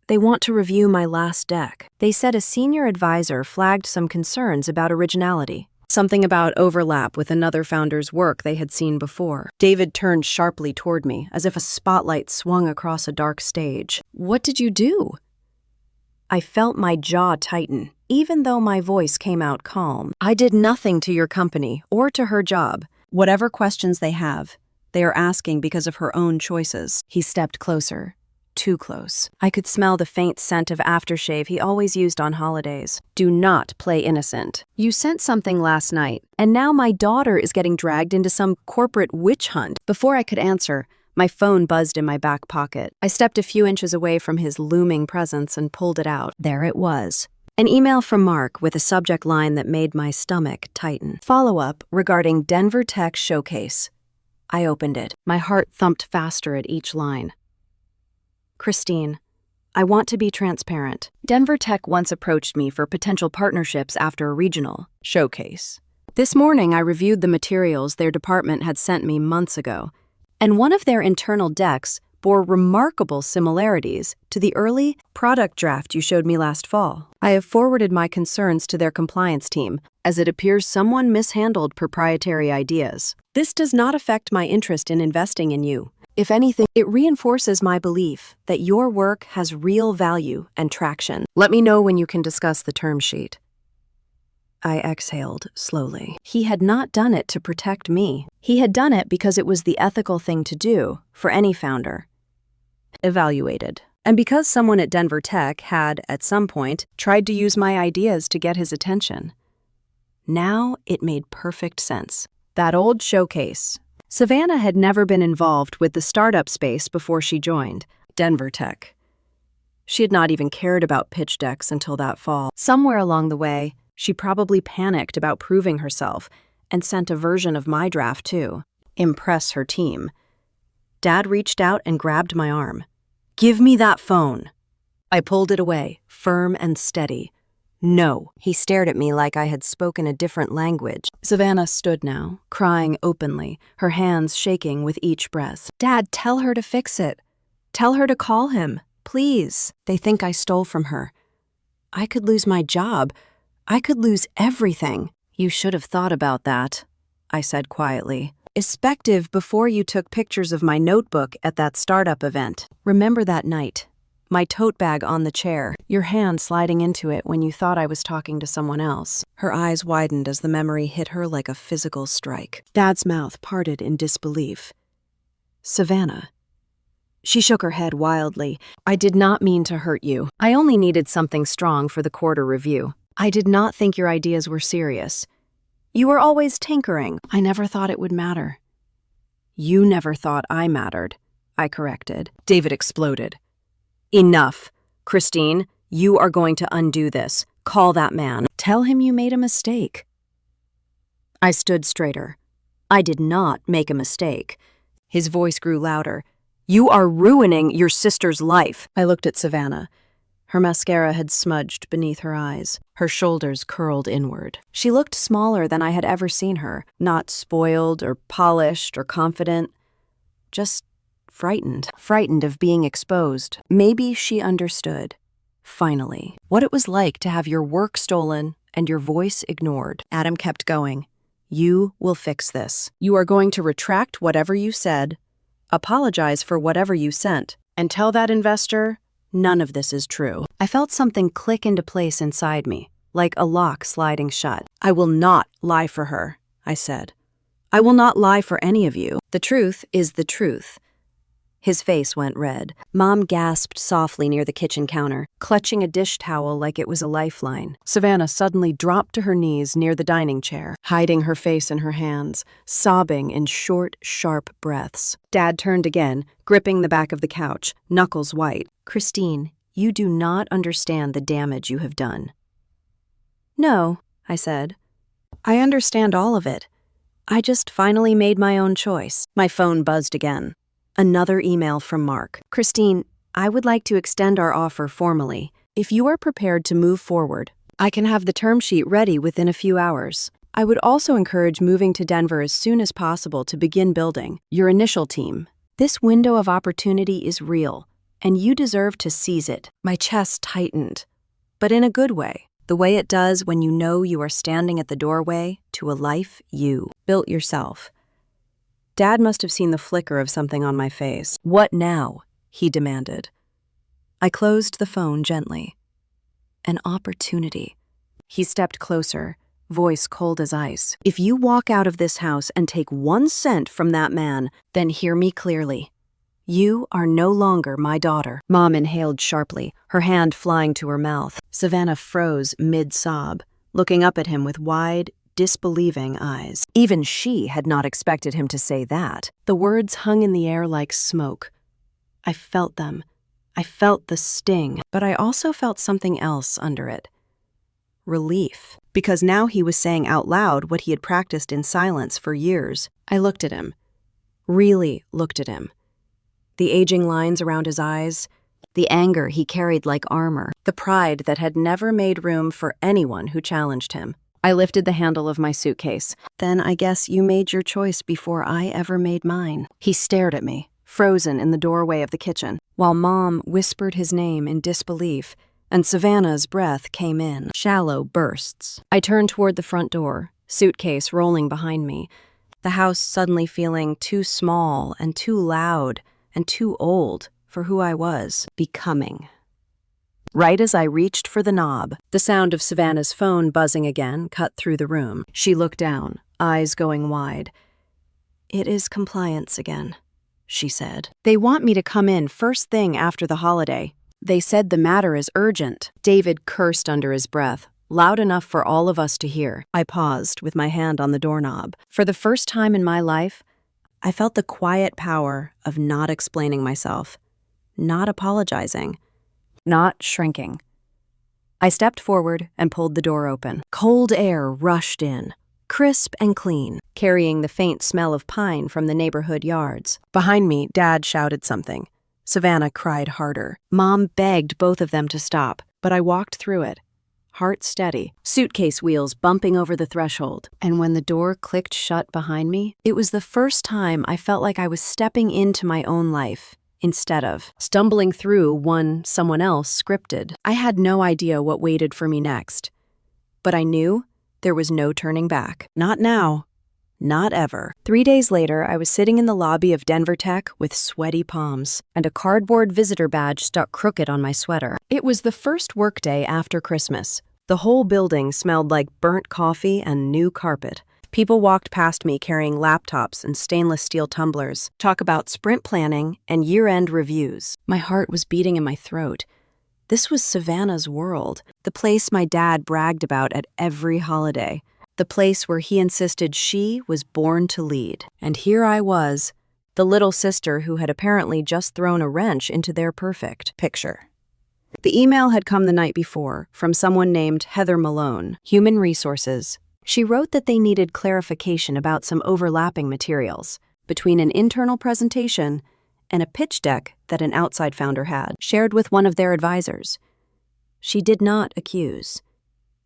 They want to review my last deck. They said a senior advisor flagged some concerns about originality, something about overlap with another founder's work they had seen before. David turned sharply toward me, as if a spotlight swung across a dark stage. What did you do? I felt my jaw tighten, even though my voice came out calm. I did nothing to your company or to her job. Whatever questions they have, they are asking because of her own choices. He stepped closer. Too close. I could smell the faint scent of aftershave he always used on holidays. Do not play innocent. You sent something last night, and now my daughter is getting dragged into some corporate witch hunt. Before I could answer, my phone buzzed in my back pocket. I stepped a few inches away from his looming presence and pulled it out. There it was. An email from Mark with a subject line that made my stomach tighten. Follow-up regarding Denver Tech Showcase. I opened it. My heart thumped faster at each line. Christine, I want to be transparent. Denver Tech once approached me for potential partnerships after a regional showcase. This morning, I reviewed the materials their department had sent me months ago, and one of their internal decks bore remarkable similarities to the early product draft you showed me last fall. I have forwarded my concerns to their compliance team, as it appears someone mishandled proprietary ideas. This does not affect my interest in investing in you. If anything, it reinforces my belief that your work has real value and traction. Let me know when you can discuss the term sheet. I exhaled slowly. He had not done it to protect me. He had done it because it was the ethical thing to do for any founder. Evaluated. And because someone at Denver Tech had, at some point, tried to use my ideas to get his attention. Now it made perfect sense. That old showcase. Savannah had never been involved with the startup space before she joined Denver Tech. She had not even cared about pitch decks until that fall. Somewhere along the way, she probably panicked about proving herself and sent a version of my draft too. Impress her team. Dad reached out and grabbed my arm. "Give me that phone." I pulled it away, firm and steady. "No." He stared at me like I had spoken a different language. Savannah stood now, crying openly, her hands shaking with each breath. "Dad, tell her to fix it. Tell her to call him, please." They think I stole from her. I could lose my job. I could lose everything. "You should have thought about that," I said quietly. "Especially before you took pictures of my notebook at that startup event. Remember that night? My tote bag on the chair, your hand sliding into it when you thought I was talking to someone else." Her eyes widened as the memory hit her like a physical strike. Dad's mouth parted in disbelief. "Savannah." She shook her head wildly. "I did not mean to hurt you. I only needed something strong for the quarter review. I did not think your ideas were serious. You were always tinkering. I never thought it would matter." "You never thought I mattered," I corrected. David exploded. "Enough. Christine, you are going to undo this. Call that man. Tell him you made a mistake." I stood straighter. "I did not make a mistake." His voice grew louder. "You are ruining your sister's life." I looked at Savannah. Her mascara had smudged beneath her eyes. Her shoulders curled inward. She looked smaller than I had ever seen her, not spoiled or polished or confident, just frightened of being exposed. Maybe she understood, finally, what it was like to have your work stolen and your voice ignored. Adam kept going. "You will fix this. You are going to retract whatever you said, apologize for whatever you sent, and tell that investor none of this is true." I felt something click into place inside me, like a lock sliding shut. "I will not lie for her," I said. "I will not lie for any of you. The truth is the truth." His face went red. Mom gasped softly near the kitchen counter, clutching a dish towel like it was a lifeline. Savannah suddenly dropped to her knees near the dining chair, hiding her face in her hands, sobbing in short, sharp breaths. Dad turned again, gripping the back of the couch, knuckles white. "Christine, you do not understand the damage you have done." "No," I said. "I understand all of it. I just finally made my own choice." My phone buzzed again. Another email from Mark. "Christine, I would like to extend our offer formally. If you are prepared to move forward, I can have the term sheet ready within a few hours. I would also encourage moving to Denver as soon as possible to begin building your initial team. This window of opportunity is real, and you deserve to seize it." My chest tightened, but in a good way, the way it does when you know you are standing at the doorway to a life you built yourself. Dad must have seen the flicker of something on my face. "What now?" he demanded. I closed the phone gently. An opportunity. He stepped closer, voice cold as ice. If you walk out of this house and take 1 cent from that man, then hear me clearly. You are no longer my daughter. Mom inhaled sharply, her hand flying to her mouth. Savannah froze mid-sob, looking up at him with wide, disbelieving eyes. Even she had not expected him to say that. The words hung in the air like smoke. I felt them. I felt the sting, but I also felt something else under it. Relief, because now he was saying out loud what he had practiced in silence for years. I looked at him. Really looked at him. The aging lines around his eyes, the anger he carried like armor, the pride that had never made room for anyone who challenged him. I lifted the handle of my suitcase. Then I guess you made your choice before I ever made mine. He stared at me, frozen in the doorway of the kitchen, while Mom whispered his name in disbelief, and Savannah's breath came in, shallow bursts. I turned toward the front door, suitcase rolling behind me, the house suddenly feeling too small and too loud and too old for who I was becoming. Right as I reached for the knob, the sound of Savannah's phone buzzing again cut through the room. She looked down, eyes going wide. "It is compliance again," she said. "They want me to come in first thing after the holiday. They said the matter is urgent." David cursed under his breath, loud enough for all of us to hear. I paused with my hand on the doorknob. For the first time in my life, I felt the quiet power of not explaining myself, not apologizing, not shrinking. I stepped forward and pulled the door open. Cold air rushed in, crisp and clean, carrying the faint smell of pine from the neighborhood yards. Behind me, Dad shouted something. Savannah cried harder. Mom begged both of them to stop, but I walked through it, heart steady, suitcase wheels bumping over the threshold. And when the door clicked shut behind me, it was the first time I felt like I was stepping into my own life, instead of stumbling through one someone else scripted. I had no idea what waited for me next, but I knew there was no turning back. Not now. Not ever. 3 days later, I was sitting in the lobby of Denver Tech with sweaty palms and a cardboard visitor badge stuck crooked on my sweater. It was the first workday after Christmas. The whole building smelled like burnt coffee and new carpet. People walked past me carrying laptops and stainless steel tumblers, talk about sprint planning and year-end reviews. My heart was beating in my throat. This was Savannah's world, the place my dad bragged about at every holiday, the place where he insisted she was born to lead. And here I was, the little sister who had apparently just thrown a wrench into their perfect picture. The email had come the night before from someone named Heather Malone, Human Resources. She wrote that they needed clarification about some overlapping materials between an internal presentation and a pitch deck that an outside founder had shared with one of their advisors. She did not accuse.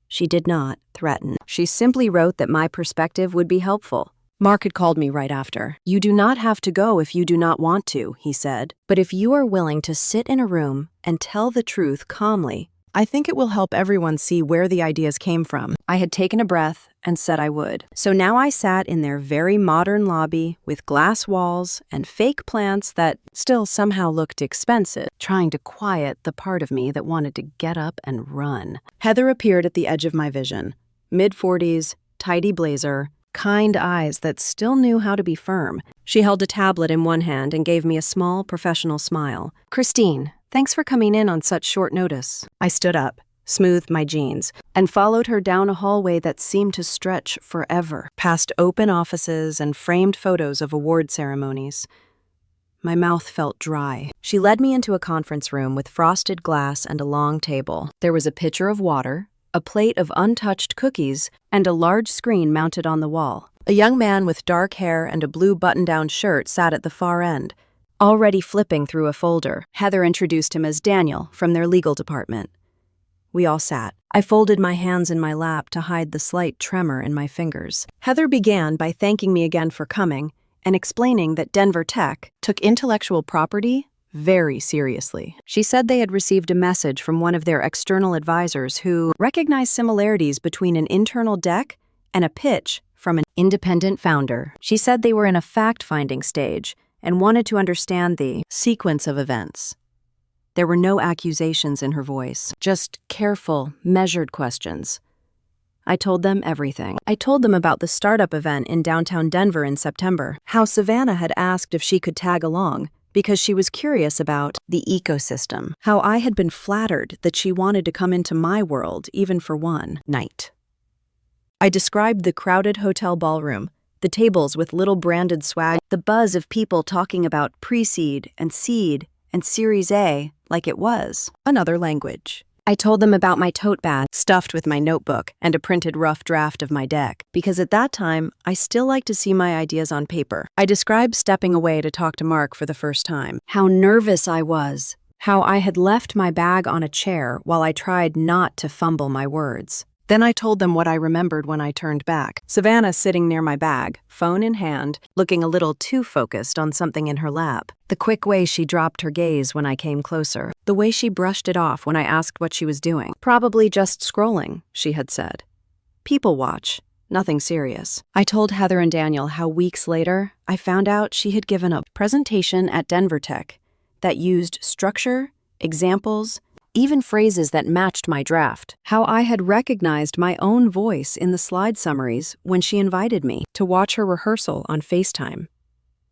She did not threaten. She simply wrote that my perspective would be helpful. Mark had called me right after. "You do not have to go if you do not want to," he said. "But if you are willing to sit in a room and tell the truth calmly, I think it will help everyone see where the ideas came from." I had taken a breath and said I would. So now I sat in their very modern lobby with glass walls and fake plants that still somehow looked expensive, trying to quiet the part of me that wanted to get up and run. Heather appeared at the edge of my vision. Mid-40s, tidy blazer, kind eyes that still knew how to be firm. She held a tablet in one hand and gave me a small, professional smile. "Christine, thanks for coming in on such short notice." I stood up, smoothed my jeans, and followed her down a hallway that seemed to stretch forever, past open offices and framed photos of award ceremonies. My mouth felt dry. She led me into a conference room with frosted glass and a long table. There was a pitcher of water, a plate of untouched cookies, and a large screen mounted on the wall. A young man with dark hair and a blue button-down shirt sat at the far end, already flipping through a folder. Heather introduced him as Daniel from their legal department. We all sat. I folded my hands in my lap to hide the slight tremor in my fingers. Heather began by thanking me again for coming and explaining that Denver Tech took intellectual property very seriously. She said they had received a message from one of their external advisors who recognized similarities between an internal deck and a pitch from an independent founder. She said they were in a fact-finding stage and wanted to understand the sequence of events. There were no accusations in her voice, just careful, measured questions. I told them everything. I told them about the startup event in downtown Denver in September, how Savannah had asked if she could tag along because she was curious about the ecosystem, how I had been flattered that she wanted to come into my world even for one night. I described the crowded hotel ballroom, the tables with little branded swag, the buzz of people talking about pre-seed and seed and Series A like it was another language. I told them about my tote bag stuffed with my notebook and a printed rough draft of my deck, because at that time, I still like to see my ideas on paper. I described stepping away to talk to Mark for the first time, how nervous I was, how I had left my bag on a chair while I tried not to fumble my words. Then I told them what I remembered when I turned back. Savannah sitting near my bag, phone in hand, looking a little too focused on something in her lap. The quick way she dropped her gaze when I came closer. The way she brushed it off when I asked what she was doing. Probably just scrolling, she had said. People watch, nothing serious. I told Heather and Daniel how weeks later, I found out she had given a presentation at Denver Tech that used structure, examples, even phrases that matched my draft. How I had recognized my own voice in the slide summaries when she invited me to watch her rehearsal on FaceTime.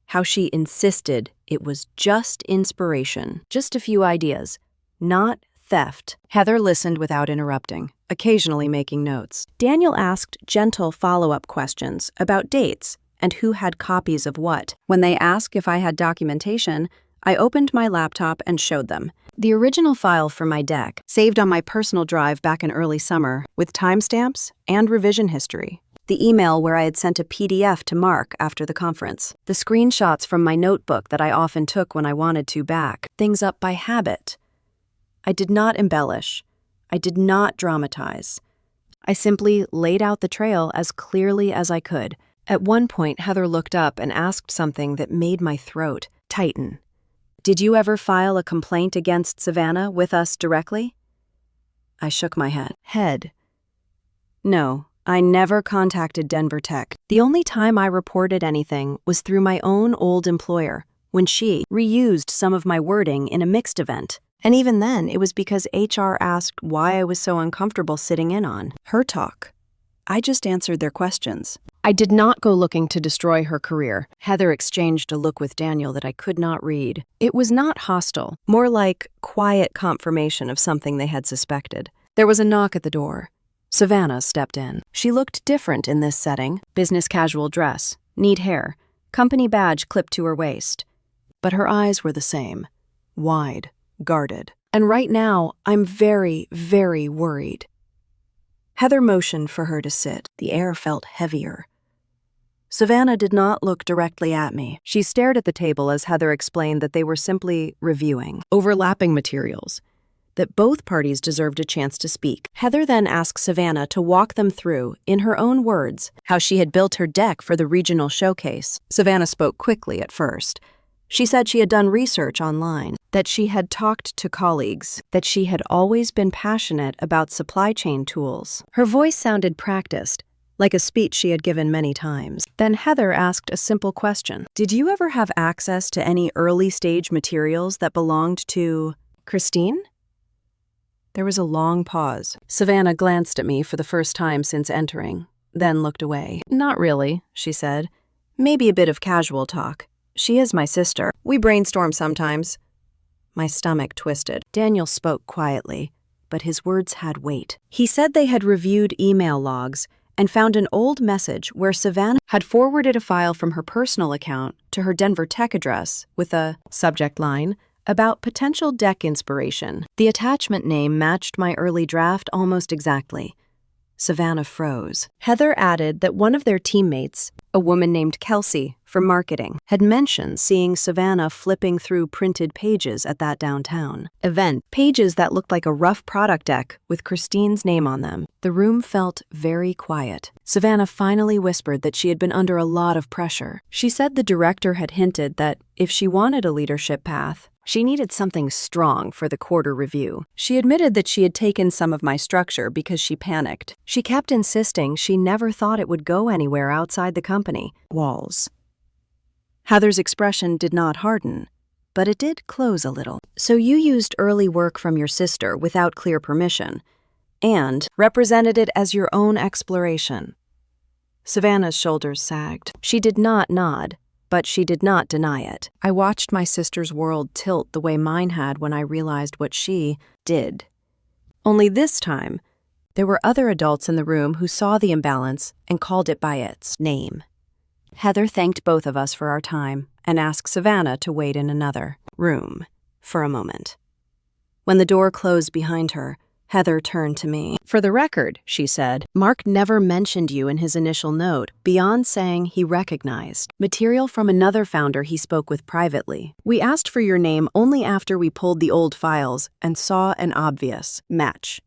How she insisted it was just inspiration, just a few ideas, not theft. Heather listened without interrupting, occasionally making notes. Daniel asked gentle follow-up questions about dates and who had copies of what. When they asked if I had documentation, I opened my laptop and showed them. The original file for my deck, saved on my personal drive back in early summer, with timestamps and revision history. The email where I had sent a PDF to Mark after the conference. The screenshots from my notebook that I often took when I wanted to back things up by habit. I did not embellish. I did not dramatize. I simply laid out the trail as clearly as I could. At one point, Heather looked up and asked something that made my throat tighten. Did you ever file a complaint against Savannah with us directly? I shook my head. No, I never contacted Denver Tech. The only time I reported anything was through my own old employer, when she reused some of my wording in a mixed event. And even then, it was because HR asked why I was so uncomfortable sitting in on her talk. I just answered their questions. I did not go looking to destroy her career. Heather exchanged a look with Daniel that I could not read. It was not hostile, more like quiet confirmation of something they had suspected. There was a knock at the door. Savannah stepped in. She looked different in this setting. Business casual dress, neat hair, company badge clipped to her waist. But her eyes were the same, wide, guarded. And right now, I'm very, very worried. Heather motioned for her to sit. The air felt heavier. Savannah did not look directly at me. She stared at the table as Heather explained that they were simply reviewing overlapping materials, that both parties deserved a chance to speak. Heather then asked Savannah to walk them through, in her own words, how she had built her deck for the regional showcase. Savannah spoke quickly at first. She said she had done research online, that she had talked to colleagues, that she had always been passionate about supply chain tools. Her voice sounded practiced, like a speech she had given many times. Then Heather asked a simple question. Did you ever have access to any early-stage materials that belonged to Christine? There was a long pause. Savannah glanced at me for the first time since entering, then looked away. Not really, she said. Maybe a bit of casual talk. She is my sister. We brainstorm sometimes. My stomach twisted. Daniel spoke quietly, but his words had weight. He said they had reviewed email logs and found an old message where Savannah had forwarded a file from her personal account to her Denver Tech address with a subject line about potential deck inspiration. The attachment name matched my early draft almost exactly. Savannah froze. Heather added that one of their teammates, a woman named Kelsey, from marketing, had mentioned seeing Savannah flipping through printed pages at that downtown event, pages that looked like a rough product deck with Christine's name on them. The room felt very quiet. Savannah finally whispered that she had been under a lot of pressure. She said the director had hinted that if she wanted a leadership path, she needed something strong for the quarter review. She admitted that she had taken some of my structure because she panicked. She kept insisting she never thought it would go anywhere outside the company walls. Heather's expression did not harden, but it did close a little. So you used early work from your sister without clear permission. and represented it as your own exploration. Savannah's shoulders sagged. She did not nod, but she did not deny it. I watched my sister's world tilt the way mine had when I realized what she did. Only this time, there were other adults in the room who saw the imbalance and called it by its name. Heather thanked both of us for our time and asked Savannah to wait in another room for a moment. When the door closed behind her, Heather turned to me. "For the record," she said, "Mark never mentioned you in his initial note, beyond saying he recognized material from another founder he spoke with privately. We asked for your name only after we pulled the old files and saw an obvious match.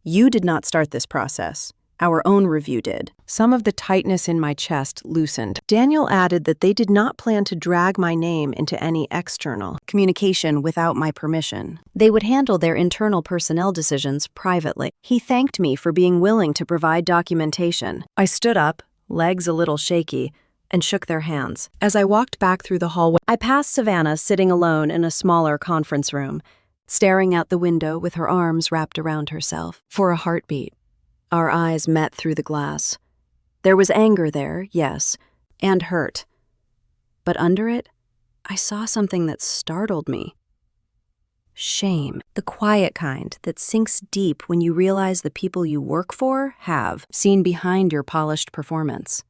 You did not start this process. Our own review did." Some of the tightness in my chest loosened. Daniel added that they did not plan to drag my name into any external communication without my permission. They would handle their internal personnel decisions privately. He thanked me for being willing to provide documentation. I stood up, legs a little shaky, and shook their hands. As I walked back through the hallway, I passed Savannah sitting alone in a smaller conference room, staring out the window with her arms wrapped around herself. For a heartbeat, our eyes met through the glass. There was anger there, yes, and hurt. But under it, I saw something that startled me. Shame, the quiet kind that sinks deep when you realize the people you work for have seen behind your polished performance.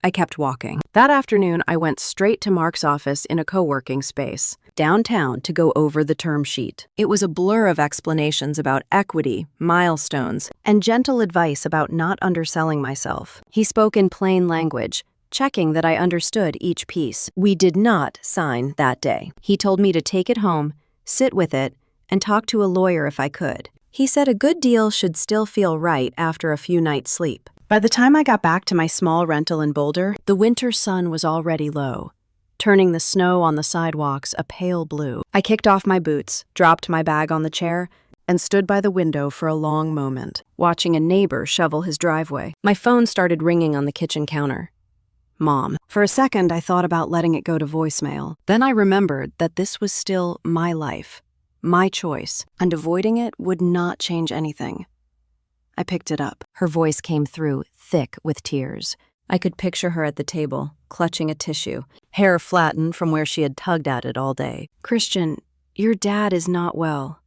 I kept walking. That afternoon, I went straight to Mark's office in a co-working space downtown to go over the term sheet. It was a blur of explanations about equity, milestones, and gentle advice about not underselling myself. He spoke in plain language, checking that I understood each piece. We did not sign that day. He told me to take it home, sit with it, and talk to a lawyer if I could. He said a good deal should still feel right after a few nights' sleep. By the time I got back to my small rental in Boulder, the winter sun was already low, turning the snow on the sidewalks a pale blue. I kicked off my boots, dropped my bag on the chair, and stood by the window for a long moment, watching a neighbor shovel his driveway. My phone started ringing on the kitchen counter. Mom. For a second, I thought about letting it go to voicemail. Then I remembered that this was still my life, my choice, and avoiding it would not change anything. I picked it up. Her voice came through, thick with tears. I could picture her at the table, clutching a tissue, hair flattened from where she had tugged at it all day. "Christian, your dad is not well.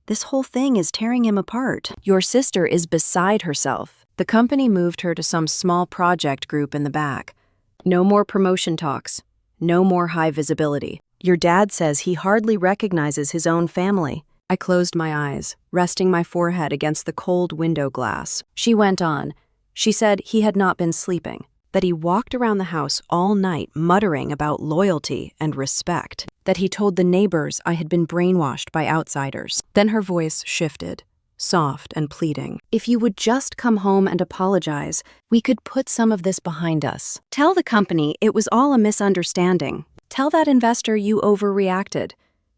This whole thing is tearing him apart. Your sister is beside herself. The company moved her to some small project group in the back. No more promotion talks. No more high visibility. Your dad says he hardly recognizes his own family." I closed my eyes, resting my forehead against the cold window glass. She went on. She said he had not been sleeping, that he walked around the house all night muttering about loyalty and respect, that he told the neighbors I had been brainwashed by outsiders. Then her voice shifted, soft and pleading. "If you would just come home and apologize, we could put some of this behind us. Tell the company it was all a misunderstanding. Tell that investor you overreacted.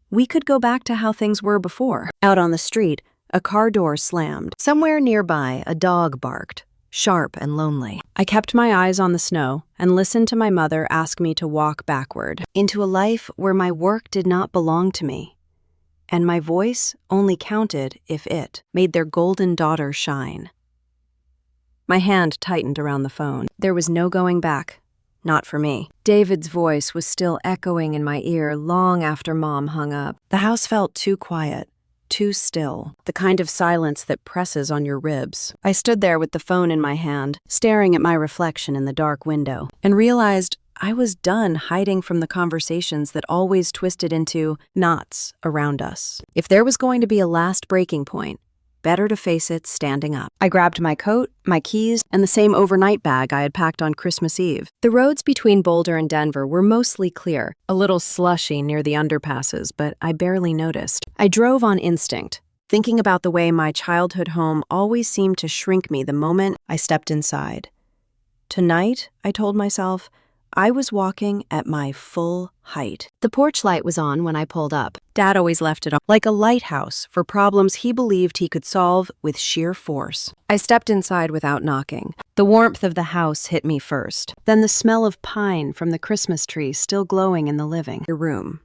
We could go back to how things were before." Out on the street, a car door slammed. Somewhere nearby, a dog barked, sharp and lonely. I kept my eyes on the snow and listened to my mother ask me to walk backward into a life where my work did not belong to me, and my voice only counted if it made their golden daughter shine. My hand tightened around the phone. There was no going back. Not for me. David's voice was still echoing in my ear long after Mom hung up. The house felt too quiet, too still, the kind of silence that presses on your ribs. I stood there with the phone in my hand, staring at my reflection in the dark window, and realized I was done hiding from the conversations that always twisted into knots around us. If there was going to be a last breaking point, better to face it standing up. I grabbed my coat, my keys, and the same overnight bag I had packed on Christmas Eve. The roads between Boulder and Denver were mostly clear, a little slushy near the underpasses, but I barely noticed. I drove on instinct, thinking about the way my childhood home always seemed to shrink me the moment I stepped inside. Tonight, I told myself, I was walking at my full height. The porch light was on when I pulled up. Dad always left it on, like a lighthouse for problems he believed he could solve with sheer force. I stepped inside without knocking. The warmth of the house hit me first, then the smell of pine from the Christmas tree still glowing in the living room.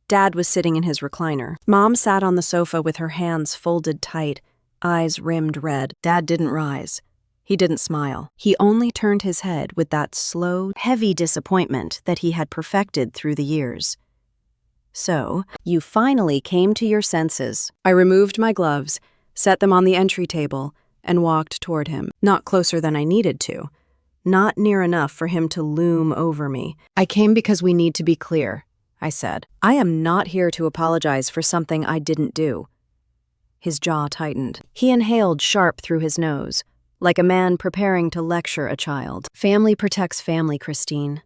Dad was sitting in his recliner. Mom sat on the sofa with her hands folded tight, eyes rimmed red. Dad didn't rise. He didn't smile. He only turned his head with that slow, heavy disappointment that he had perfected through the years. "So, you finally came to your senses." I removed my gloves, set them on the entry table, and walked toward him, not closer than I needed to, not near enough for him to loom over me. "I came because we need to be clear," I said. "I am not here to apologize for something I didn't do." His jaw tightened. He inhaled sharp through his nose, like a man preparing to lecture a child. "Family protects family, Christine.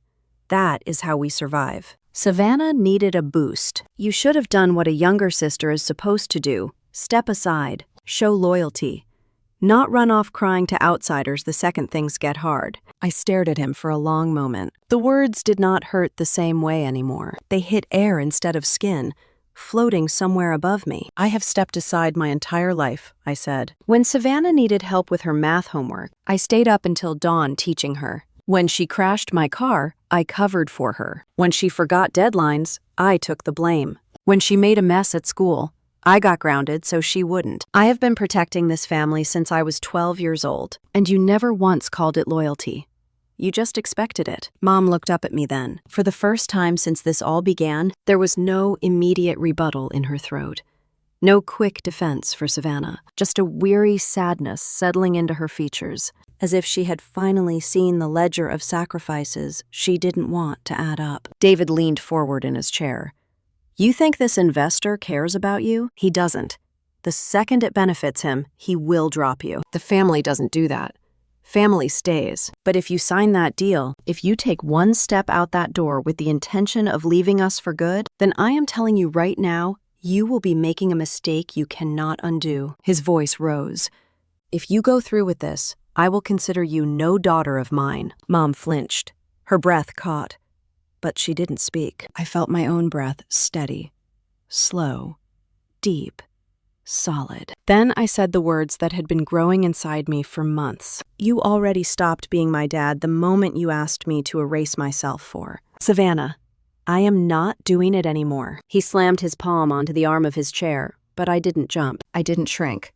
That is how we survive. Savannah needed a boost. You should have done what a younger sister is supposed to do. Step aside. Show loyalty. Not run off crying to outsiders the second things get hard." I stared at him for a long moment. The words did not hurt the same way anymore. They hit air instead of skin, floating somewhere above me. "I have stepped aside my entire life," I said. When Savannah needed help with her math homework, I stayed up until dawn teaching her. When she crashed my car, I covered for her. When she forgot deadlines, I took the blame. When she made a mess at school, I got grounded so she wouldn't. I have been protecting this family since I was 12 years old, and you never once called it loyalty. You just expected it. Mom looked up at me then. For the first time since this all began, there was no immediate rebuttal in her throat. No quick defense for Savannah. Just a weary sadness settling into her features, as if she had finally seen the ledger of sacrifices she didn't want to add up. David leaned forward in his chair. "You think this investor cares about you? He doesn't. The second it benefits him, he will drop you. The family doesn't do that. Family stays. But if you sign that deal, if you take one step out that door with the intention of leaving us for good, then I am telling you right now, you will be making a mistake you cannot undo." His voice rose. "If you go through with this, I will consider you no daughter of mine." Mom flinched. Her breath caught. But she didn't speak. I felt my own breath steady, slow, deep, solid. Then I said the words that had been growing inside me for months. "You already stopped being my dad the moment you asked me to erase myself for. Savannah, I am not doing it anymore." He slammed his palm onto the arm of his chair, but I didn't jump. I didn't shrink.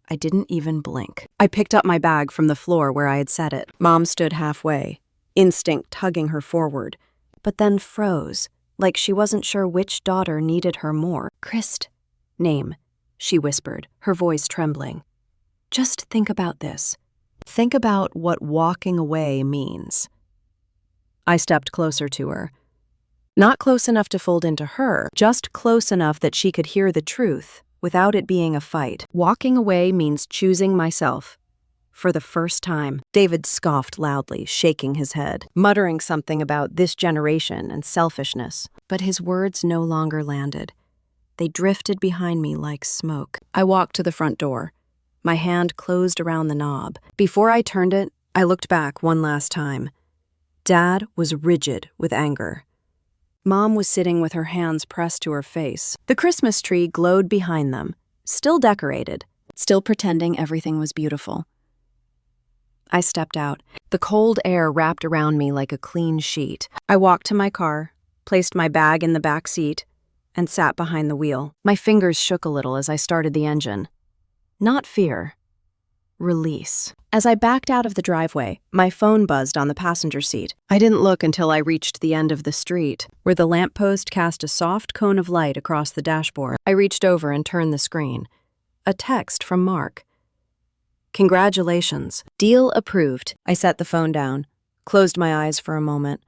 I didn't even blink. I picked up my bag from the floor where I had set it. Mom stood halfway, instinct tugging her forward, but then froze, like she wasn't sure which daughter needed her more. "Christ, name," she whispered, her voice trembling. "Just think about this. Think about what walking away means." I stepped closer to her. Not close enough to fold into her, just close enough that she could hear the truth without it being a fight. Walking away means choosing myself. For the first time. David scoffed loudly, shaking his head, muttering something about this generation and selfishness. But his words no longer landed. They drifted behind me like smoke. I walked to the front door. My hand closed around the knob. Before I turned it, I looked back one last time. Dad was rigid with anger. Mom was sitting with her hands pressed to her face. The Christmas tree glowed behind them, still decorated, still pretending everything was beautiful. I stepped out. The cold air wrapped around me like a clean sheet. I walked to my car, placed my bag in the back seat, and sat behind the wheel. My fingers shook a little as I started the engine. Not fear. Release. As I backed out of the driveway, my phone buzzed on the passenger seat. I didn't look until I reached the end of the street, where the lamppost cast a soft cone of light across the dashboard. I reached over and turned the screen. A text from Mark. "Congratulations. Deal approved." I set the phone down, closed my eyes for a moment,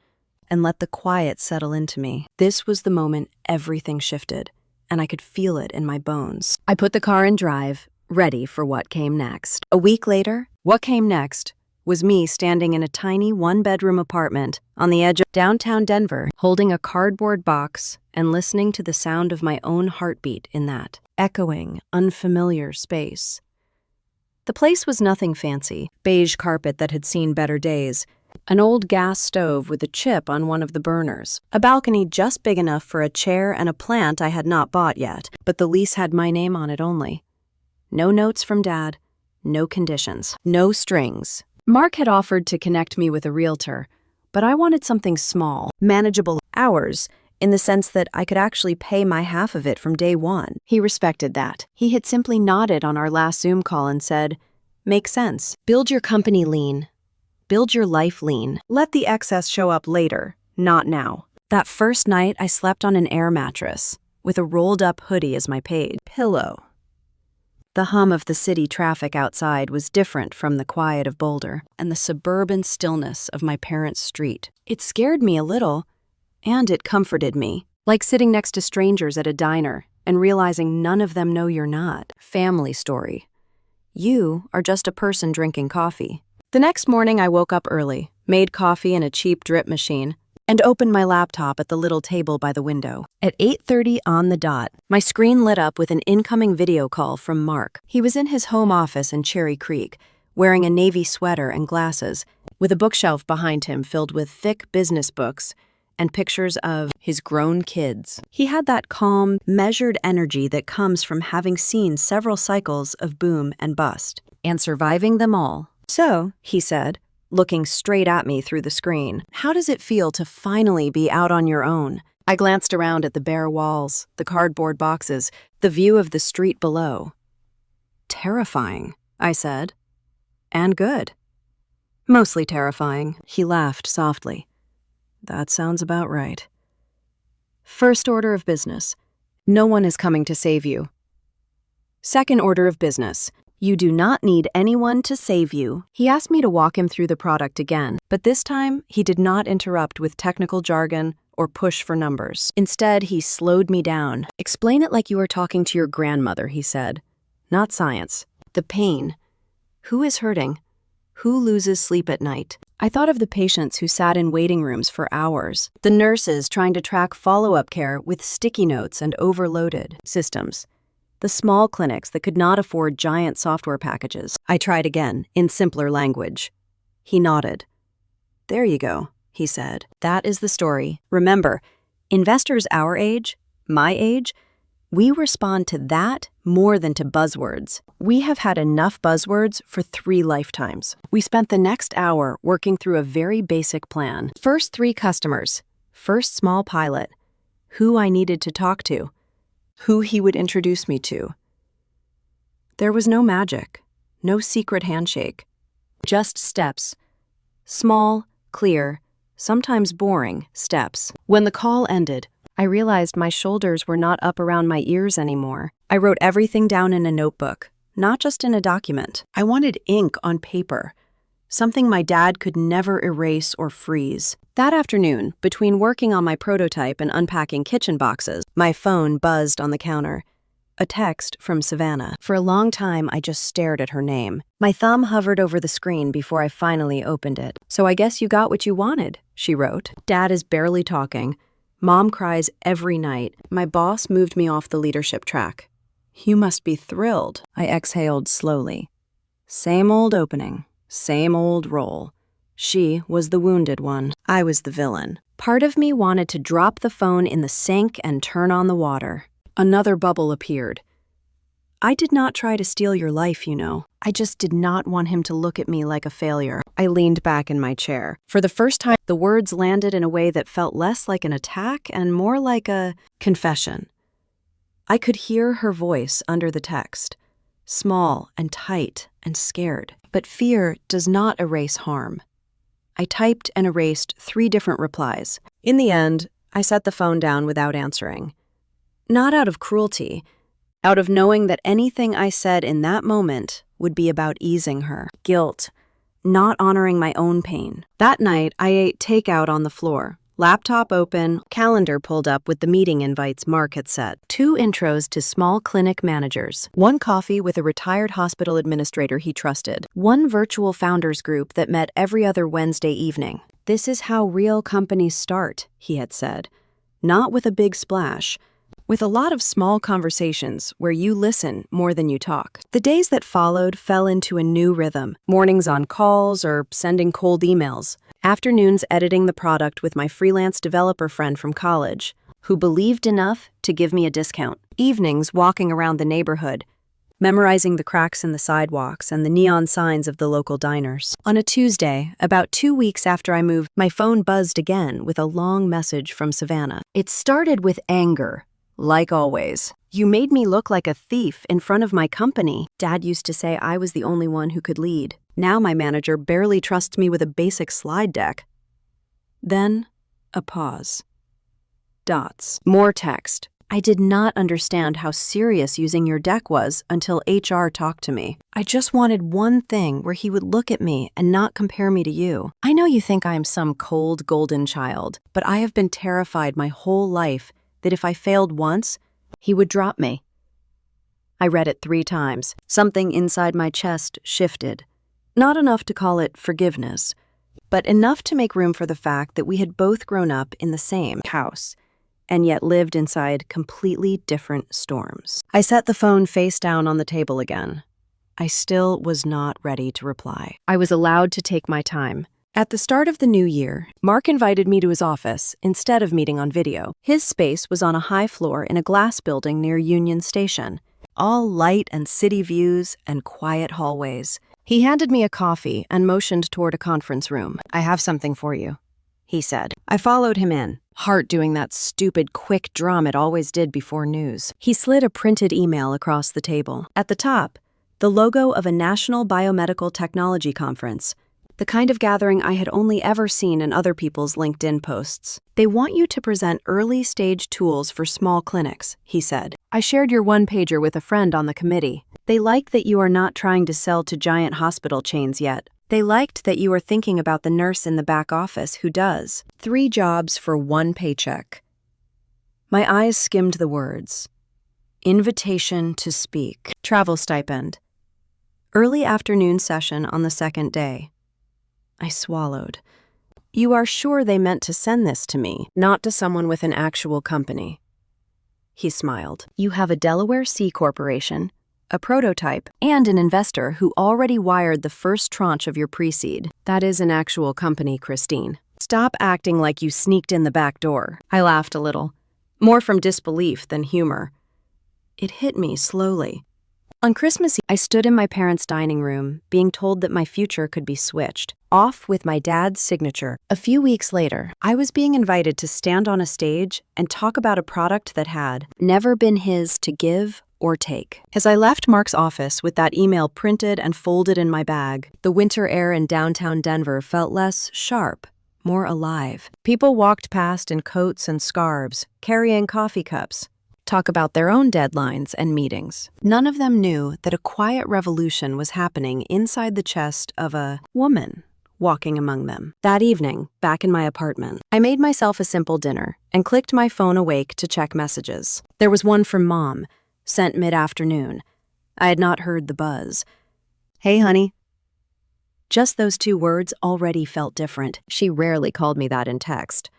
and let the quiet settle into me. This was the moment everything shifted, and I could feel it in my bones. I put the car in drive, ready for what came next. A week later, what came next was me standing in a tiny one-bedroom apartment on the edge of downtown Denver, holding a cardboard box and listening to the sound of my own heartbeat in that echoing, unfamiliar space. The place was nothing fancy. Beige carpet that had seen better days, an old gas stove with a chip on one of the burners, a balcony just big enough for a chair and a plant I had not bought yet, but the lease had my name on it only. No notes from Dad, no conditions, no strings. Mark had offered to connect me with a realtor, but I wanted something small, manageable hours, in the sense that I could actually pay my half of it from day one. He respected that. He had simply nodded on our last Zoom call and said, "Makes sense. Build your company lean. Build your life lean. Let the excess show up later, not now." That first night, I slept on an air mattress, with a rolled-up hoodie as my pillow. The hum of the city traffic outside was different from the quiet of Boulder and the suburban stillness of my parents' street. It scared me a little, and it comforted me, like sitting next to strangers at a diner and realizing none of them know you're not. Family story. You are just a person drinking coffee. The next morning, I woke up early, made coffee in a cheap drip machine, and opened my laptop at the little table by the window. At 8:30 on the dot, my screen lit up with an incoming video call from Mark. He was in his home office in Cherry Creek, wearing a navy sweater and glasses, with a bookshelf behind him filled with thick business books and pictures of his grown kids. He had that calm, measured energy that comes from having seen several cycles of boom and bust, and surviving them all. "So," he said, looking straight at me through the screen, "how does it feel to finally be out on your own?" I glanced around at the bare walls, the cardboard boxes, the view of the street below. "Terrifying," I said. "And good." "Mostly terrifying." He laughed softly. "That sounds about right." First order of business. No one is coming to save you. Second order of business. You do not need anyone to save you. He asked me to walk him through the product again, but this time he did not interrupt with technical jargon or push for numbers. Instead, he slowed me down. "Explain it like you were talking to your grandmother," he said. "Not science. The pain. Who is hurting? Who loses sleep at night?" I thought of the patients who sat in waiting rooms for hours, the nurses trying to track follow-up care with sticky notes and overloaded systems, the small clinics that could not afford giant software packages. I tried again, in simpler language. He nodded. "There you go," he said. "That is the story. Remember, investors our age, my age, we respond to that more than to buzzwords. We have had enough buzzwords for 3 lifetimes." We spent the next hour working through a very basic plan. First 3 customers, first small pilot, who I needed to talk to, who he would introduce me to. There was no magic, no secret handshake, just steps. Small, clear, sometimes boring steps. When the call ended, I realized my shoulders were not up around my ears anymore. I wrote everything down in a notebook, not just in a document. I wanted ink on paper, something my dad could never erase or freeze. That afternoon, between working on my prototype and unpacking kitchen boxes, my phone buzzed on the counter. A text from Savannah. For a long time, I just stared at her name. My thumb hovered over the screen before I finally opened it. "So I guess you got what you wanted," she wrote. "Dad is barely talking. Mom cries every night. My boss moved me off the leadership track. You must be thrilled." I exhaled slowly. Same old opening, same old role. She was the wounded one. I was the villain. Part of me wanted to drop the phone in the sink and turn on the water. Another bubble appeared. "I did not try to steal your life, you know. I just did not want him to look at me like a failure." I leaned back in my chair. For the first time, the words landed in a way that felt less like an attack and more like a confession. I could hear her voice under the text, small and tight and scared. But fear does not erase harm. I typed and erased 3 different replies. In the end, I set the phone down without answering. Not out of cruelty, out of knowing that anything I said in that moment would be about easing her. Guilt, not honoring my own pain. That night, I ate takeout on the floor. Laptop open, calendar pulled up with the meeting invites Mark had set. 2 intros to small clinic managers. 1 coffee with a retired hospital administrator he trusted. 1 virtual founders group that met every other Wednesday evening. "This is how real companies start," he had said. "Not with a big splash. With a lot of small conversations where you listen more than you talk." The days that followed fell into a new rhythm. Mornings on calls or sending cold emails. Afternoons editing the product with my freelance developer friend from college, who believed enough to give me a discount. Evenings walking around the neighborhood, memorizing the cracks in the sidewalks and the neon signs of the local diners. On a Tuesday, about 2 weeks after I moved, my phone buzzed again with a long message from Savannah. It started with anger, like always. "You made me look like a thief in front of my company. Dad used to say I was the only one who could lead. Now my manager barely trusts me with a basic slide deck." Then, a pause. Dots. More text. "I did not understand how serious using your deck was until HR talked to me. I just wanted one thing where he would look at me and not compare me to you. I know you think I am some cold, golden child, but I have been terrified my whole life that if I failed once, he would drop me." I read it 3 times. Something inside my chest shifted. Not enough to call it forgiveness, but enough to make room for the fact that we had both grown up in the same house, and yet lived inside completely different storms. I set the phone face down on the table again. I still was not ready to reply. I was allowed to take my time. At the start of the new year, Mark invited me to his office instead of meeting on video. His space was on a high floor in a glass building near Union Station, all light and city views and quiet hallways. He handed me a coffee and motioned toward a conference room. "I have something for you," he said. I followed him in, heart doing that stupid quick drum it always did before news. He slid a printed email across the table. At the top, the logo of a National Biomedical Technology Conference, the kind of gathering I had only ever seen in other people's LinkedIn posts. "They want you to present early-stage tools for small clinics," he said. "I shared your one-pager with a friend on the committee. They like that you are not trying to sell to giant hospital chains yet. They liked that you are thinking about the nurse in the back office who does. 3 jobs for 1 paycheck." My eyes skimmed the words. Invitation to speak. Travel stipend. Early afternoon session on the 2nd day. I swallowed. "You are sure they meant to send this to me, not to someone with an actual company?" He smiled. "You have a Delaware C corporation, a prototype, and an investor who already wired the first tranche of your pre-seed. That is an actual company, Christine. Stop acting like you sneaked in the back door." I laughed a little, more from disbelief than humor. It hit me slowly. On Christmas Eve, I stood in my parents' dining room, being told that my future could be switched, off with my dad's signature. A few weeks later, I was being invited to stand on a stage and talk about a product that had never been his to give or take. As I left Mark's office with that email printed and folded in my bag, the winter air in downtown Denver felt less sharp, more alive. People walked past in coats and scarves, carrying coffee cups, talk about their own deadlines and meetings. None of them knew that a quiet revolution was happening inside the chest of a woman walking among them. That evening, back in my apartment, I made myself a simple dinner and clicked my phone awake to check messages. There was one from Mom, sent mid-afternoon. I had not heard the buzz. "Hey, honey." Just those 2 words already felt different. She rarely called me that in text.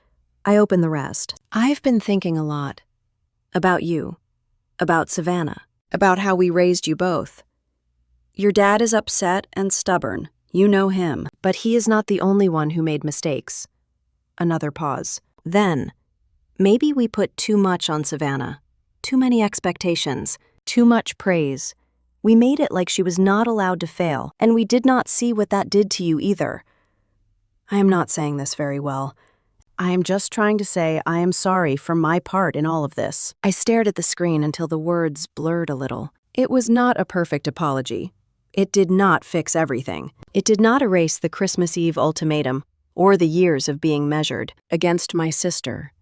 I opened the rest. "I've been thinking a lot. About you. About Savannah. About how we raised you both. Your dad is upset and stubborn. You know him. But he is not the only one who made mistakes." Another pause. Then, maybe we put too much on Savannah. Too many expectations. Too much praise. We made it like she was not allowed to fail, and we did not see what that did to you either. I am not saying this very well. I am just trying to say I am sorry for my part in all of this. I stared at the screen until the words blurred a little. It was not a perfect apology. It did not fix everything. It did not erase the Christmas Eve ultimatum or the years of being measured against my sister,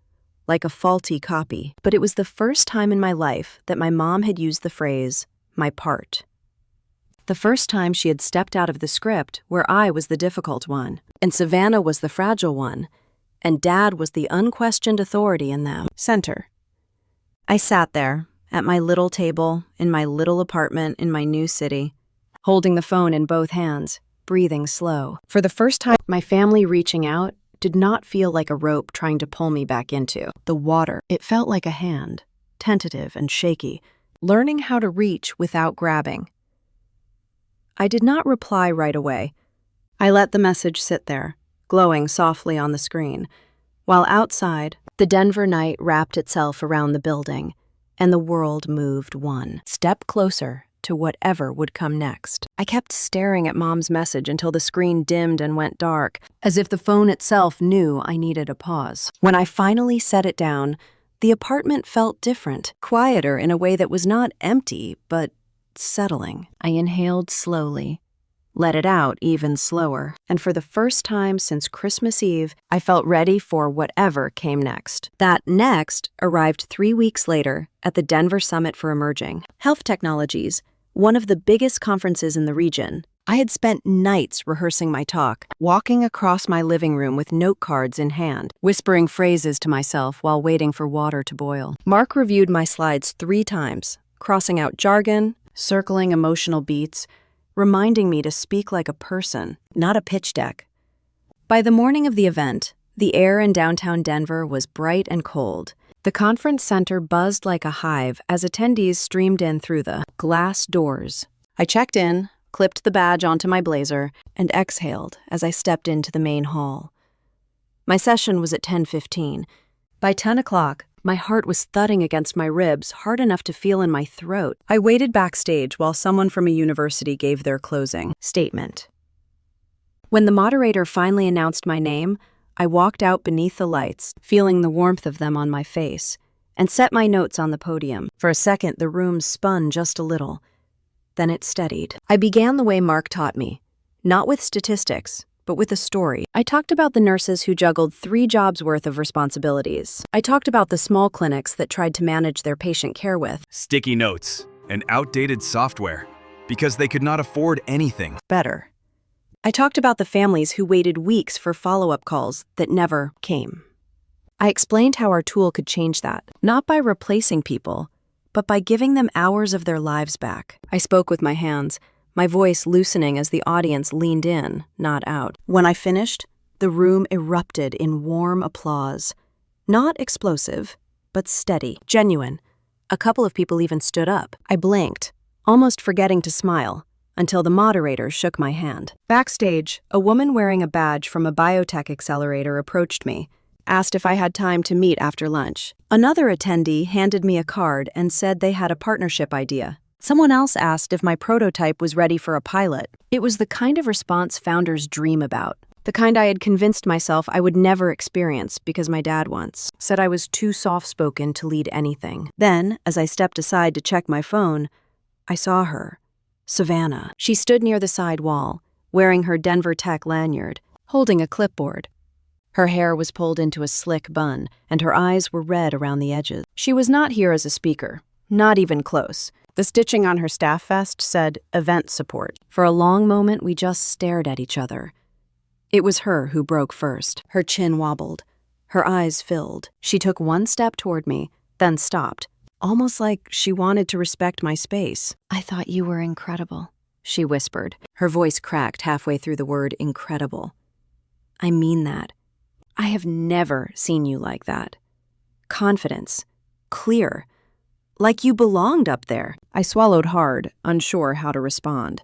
like a faulty copy. But it was the first time in my life that my mom had used the phrase, "my part." The first time she had stepped out of the script where I was the difficult one, and Savannah was the fragile one, and Dad was the unquestioned authority in them. Center. I sat there, at my little table, in my little apartment in my new city, holding the phone in both hands, breathing slow. For the first time, my family reaching out did not feel like a rope trying to pull me back into the water. It felt like a hand, tentative and shaky, learning how to reach without grabbing. I did not reply right away. I let the message sit there, glowing softly on the screen, while outside, the Denver night wrapped itself around the building, and the world moved one step closer to whatever would come next. I kept staring at Mom's message until the screen dimmed and went dark, as if the phone itself knew I needed a pause. When I finally set it down, the apartment felt different, quieter in a way that was not empty, but settling. I inhaled slowly, let it out even slower, and for the first time since Christmas Eve, I felt ready for whatever came next. That next arrived 3 weeks later at the Denver Summit for Emerging Health Technologies, one of the biggest conferences in the region. I had spent nights rehearsing my talk, walking across my living room with note cards in hand, whispering phrases to myself while waiting for water to boil. Mark reviewed my slides 3 times, crossing out jargon, circling emotional beats, reminding me to speak like a person, not a pitch deck. By the morning of the event, the air in downtown Denver was bright and cold. The conference center buzzed like a hive as attendees streamed in through the glass doors. I checked in, clipped the badge onto my blazer, and exhaled as I stepped into the main hall. My session was at 10:15. By 10 o'clock, my heart was thudding against my ribs, hard enough to feel in my throat. I waited backstage while someone from a university gave their closing statement. When the moderator finally announced my name, I walked out beneath the lights, feeling the warmth of them on my face, and set my notes on the podium. For a second, the room spun just a little. Then it steadied. I began the way Mark taught me, not with statistics, but with a story. I talked about the nurses who juggled 3 jobs worth of responsibilities. I talked about the small clinics that tried to manage their patient care with sticky notes and outdated software because they could not afford anything better. I talked about the families who waited weeks for follow-up calls that never came. I explained how our tool could change that, not by replacing people, but by giving them hours of their lives back. I spoke with my hands, my voice loosening as the audience leaned in, not out. When I finished, the room erupted in warm applause. Not explosive, but steady, genuine. A couple of people even stood up. I blinked, almost forgetting to smile, until the moderator shook my hand. Backstage, a woman wearing a badge from a biotech accelerator approached me, asked if I had time to meet after lunch. Another attendee handed me a card and said they had a partnership idea. Someone else asked if my prototype was ready for a pilot. It was the kind of response founders dream about, the kind I had convinced myself I would never experience because my dad once said I was too soft-spoken to lead anything. Then, as I stepped aside to check my phone, I saw her, Savannah. She stood near the side wall, wearing her Denver Tech lanyard, holding a clipboard. Her hair was pulled into a slick bun, and her eyes were red around the edges. She was not here as a speaker, not even close. The stitching on her staff vest said event support. For a long moment, we just stared at each other. It was her who broke first. Her chin wobbled. Her eyes filled. She took one step toward me, then stopped, almost like she wanted to respect my space. "I thought you were incredible," she whispered. Her voice cracked halfway through the word incredible. "I mean that. I have never seen you like that. Confidence. Clear. Like you belonged up there." I swallowed hard, unsure how to respond.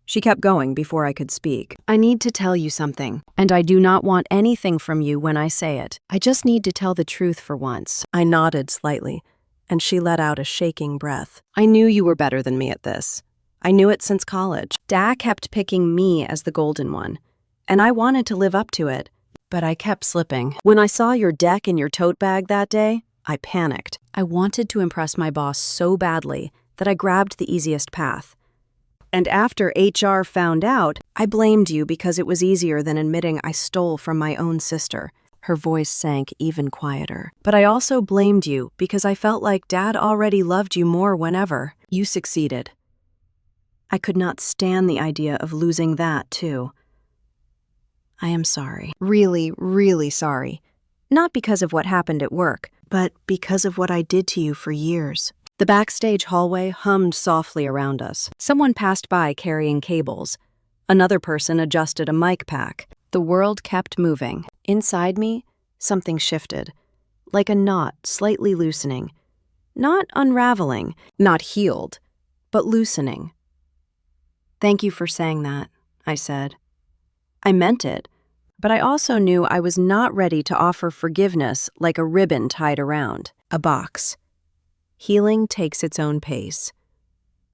She kept going before I could speak. "I need to tell you something, and I do not want anything from you when I say it. I just need to tell the truth for once." I nodded slightly, and she let out a shaking breath. "I knew you were better than me at this. I knew it since college. Dad kept picking me as the golden one, and I wanted to live up to it, but I kept slipping. When I saw your deck in your tote bag that day, I panicked. I wanted to impress my boss so badly that I grabbed the easiest path. And after HR found out, I blamed you because it was easier than admitting I stole from my own sister." Her voice sank even quieter. "But I also blamed you because I felt like Dad already loved you more whenever you succeeded. I could not stand the idea of losing that, too. I am sorry. Really, really sorry. Not because of what happened at work, but because of what I did to you for years." The backstage hallway hummed softly around us. Someone passed by carrying cables. Another person adjusted a mic pack. The world kept moving. Inside me, something shifted, like a knot slightly loosening. Not unraveling, not healed, but loosening. "Thank you for saying that," I said. I meant it, but I also knew I was not ready to offer forgiveness like a ribbon tied around a box. Healing takes its own pace.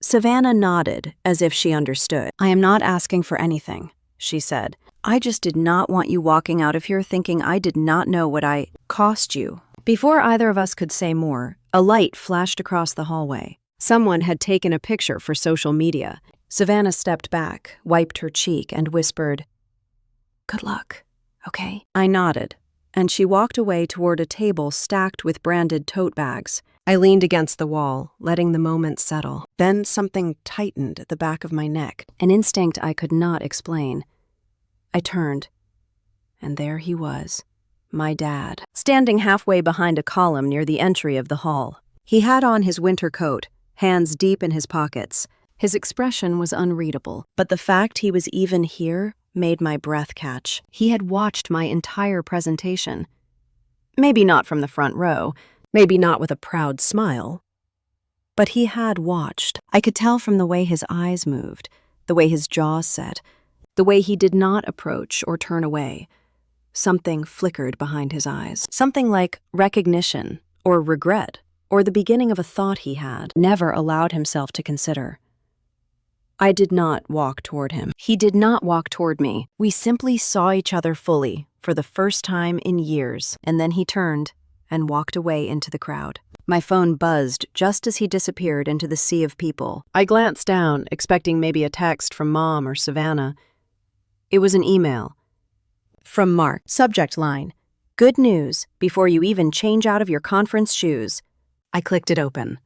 Savannah nodded, as if she understood. "I am not asking for anything," she said. "I just did not want you walking out of here thinking I did not know what I cost you." Before either of us could say more, a light flashed across the hallway. Someone had taken a picture for social media. Savannah stepped back, wiped her cheek, and whispered, "Good luck, okay?" I nodded, and she walked away toward a table stacked with branded tote bags. I leaned against the wall, letting the moment settle. Then something tightened at the back of my neck, an instinct I could not explain. I turned, and there he was, my dad, standing halfway behind a column near the entry of the hall. He had on his winter coat, hands deep in his pockets. His expression was unreadable, but the fact he was even here made my breath catch. He had watched my entire presentation. Maybe not from the front row, maybe not with a proud smile, but he had watched. I could tell from the way his eyes moved, the way his jaw set, the way he did not approach or turn away. Something flickered behind his eyes, something like recognition or regret or the beginning of a thought he had never allowed himself to consider. I did not walk toward him. He did not walk toward me. We simply saw each other fully for the first time in years, and then he turned and walked away into the crowd. My phone buzzed just as he disappeared into the sea of people. I glanced down, expecting maybe a text from Mom or Savannah. It was an email. From Mark. Subject line: "Good news, before you even change out of your conference shoes." I clicked it open.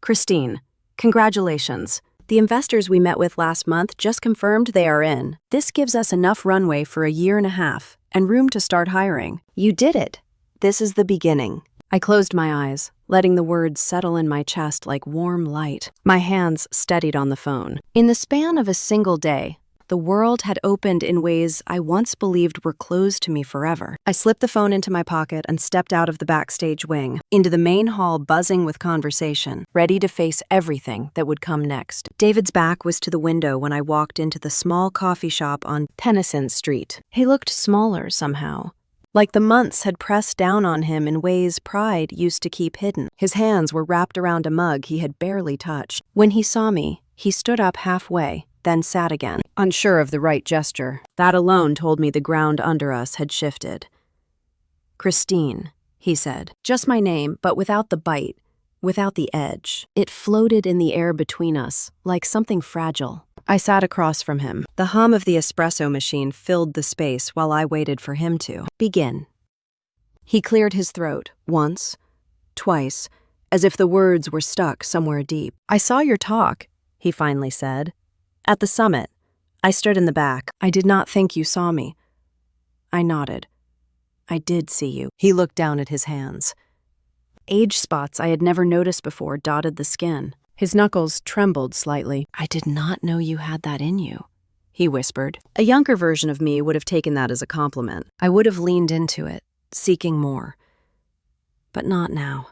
"Christine, congratulations. The investors we met with last month just confirmed they are in. This gives us enough runway for a year and a half and room to start hiring. You did it. This is the beginning." I closed my eyes, letting the words settle in my chest like warm light. My hands steadied on the phone. In the span of a single day, the world had opened in ways I once believed were closed to me forever. I slipped the phone into my pocket and stepped out of the backstage wing, into the main hall buzzing with conversation, ready to face everything that would come next. David's back was to the window when I walked into the small coffee shop on Tennyson Street. He looked smaller somehow, like the months had pressed down on him in ways pride used to keep hidden. His hands were wrapped around a mug he had barely touched. When he saw me, he stood up halfway, then sat again, unsure of the right gesture. That alone told me the ground under us had shifted. "Christine," he said. Just my name, but without the bite, without the edge. It floated in the air between us, like something fragile. I sat across from him. The hum of the espresso machine filled the space while I waited for him to begin. He cleared his throat, once, twice, as if the words were stuck somewhere deep. "I saw your talk," he finally said. "At the summit." I stood in the back. "I did not think you saw me." I nodded. "I did see you." He looked down at his hands. Age spots I had never noticed before dotted the skin. His knuckles trembled slightly. "I did not know you had that in you," he whispered. A younger version of me would have taken that as a compliment. I would have leaned into it, seeking more. But not now.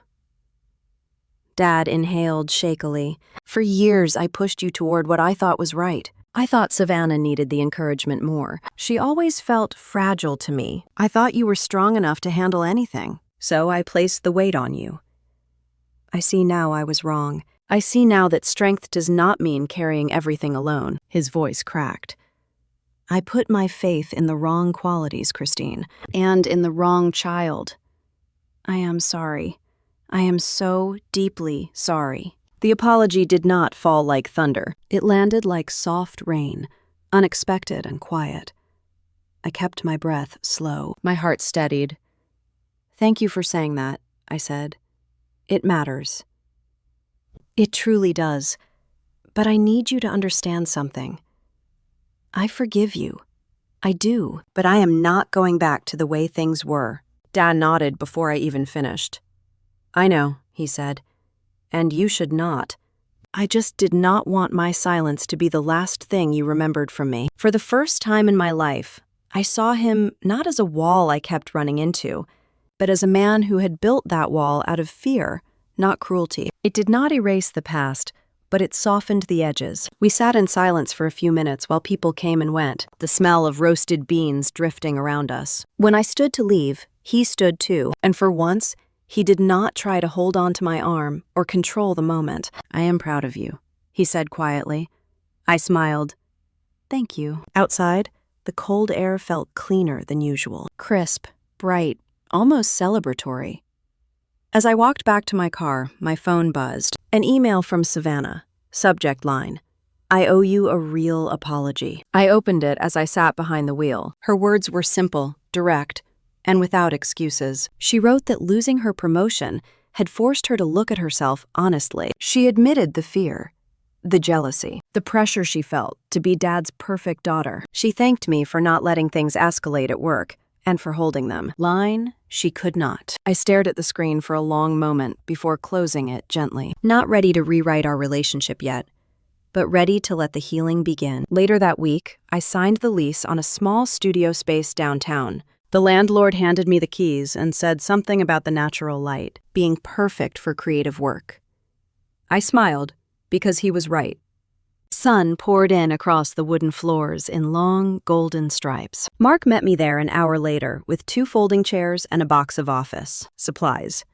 Dad inhaled shakily. "For years I pushed you toward what I thought was right. I thought Savannah needed the encouragement more. She always felt fragile to me. I thought you were strong enough to handle anything, so I placed the weight on you. I see now I was wrong. I see now that strength does not mean carrying everything alone." His voice cracked. "I put my faith in the wrong qualities, Christine, and in the wrong child. I am sorry. I am so deeply sorry." The apology did not fall like thunder. It landed like soft rain, unexpected and quiet. I kept my breath slow. My heart steadied. "Thank you for saying that," I said. "It matters. It truly does. But I need you to understand something. I forgive you. I do. But I am not going back to the way things were." Dad nodded before I even finished. "I know," he said. "And you should not. I just did not want my silence to be the last thing you remembered from me." For the first time in my life, I saw him not as a wall I kept running into, but as a man who had built that wall out of fear, not cruelty. It did not erase the past, but it softened the edges. We sat in silence for a few minutes while people came and went, the smell of roasted beans drifting around us. When I stood to leave, he stood too, and for once, he did not try to hold on to my arm or control the moment. "I am proud of you," he said quietly. I smiled. Thank you. Outside, the cold air felt cleaner than usual. Crisp, bright, almost celebratory. As I walked back to my car, my phone buzzed. An email from Savannah. Subject line: I owe you a real apology. I opened it as I sat behind the wheel. Her words were simple, direct, and without excuses. She wrote that losing her promotion had forced her to look at herself honestly. She admitted the fear, the jealousy, the pressure she felt to be Dad's perfect daughter. She thanked me for not letting things escalate at work and for holding them. Line, she could not. I stared at the screen for a long moment before closing it gently. Not ready to rewrite our relationship yet, but ready to let the healing begin. Later that week, I signed the lease on a small studio space downtown. The landlord handed me the keys and said something about the natural light being perfect for creative work. I smiled because he was right. Sun poured in across the wooden floors in long, golden stripes. Mark met me there an hour later with 2 folding chairs and a box of office supplies.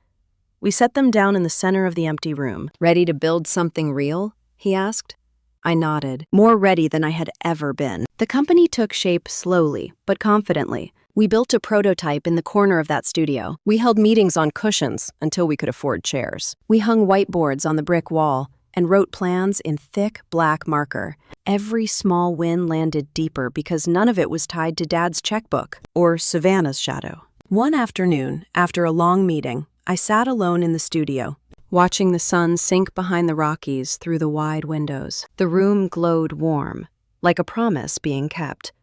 We set them down in the center of the empty room. Ready to build something real? He asked. I nodded, more ready than I had ever been. The company took shape slowly, but confidently. We built a prototype in the corner of that studio. We held meetings on cushions until we could afford chairs. We hung whiteboards on the brick wall and wrote plans in thick black marker. Every small win landed deeper because none of it was tied to Dad's checkbook or Savannah's shadow. One afternoon, after a long meeting, I sat alone in the studio, watching the sun sink behind the Rockies through the wide windows. The room glowed warm, like a promise being kept.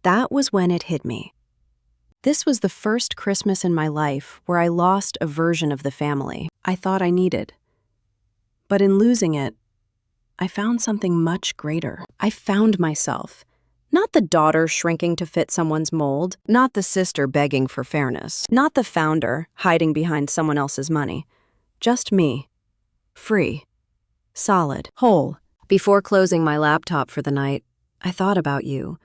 That was when it hit me. This was the first Christmas in my life where I lost a version of the family I thought I needed. But in losing it, I found something much greater. I found myself. Not the daughter shrinking to fit someone's mold, not the sister begging for fairness, not the founder hiding behind someone else's money. Just me. Free. Solid. Whole. Before closing my laptop for the night, I thought about you,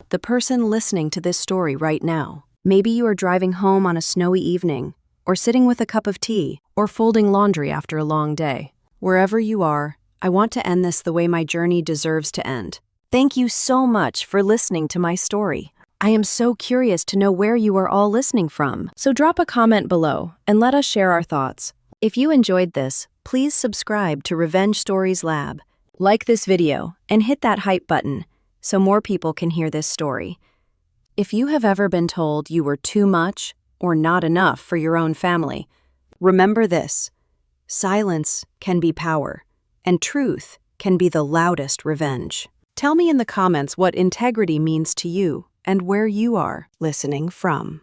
the person listening to this story right now. Maybe you are driving home on a snowy evening, or sitting with a cup of tea, or folding laundry after a long day. Wherever you are, I want to end this the way my journey deserves to end. Thank you so much for listening to my story. I am so curious to know where you are all listening from, so drop a comment below and let us share our thoughts. If you enjoyed this, please subscribe to Revenge Stories Lab. Like this video and hit that hype button so more people can hear this story. If you have ever been told you were too much or not enough for your own family, remember this: silence can be power, and truth can be the loudest revenge. Tell me in the comments what integrity means to you and where you are listening from.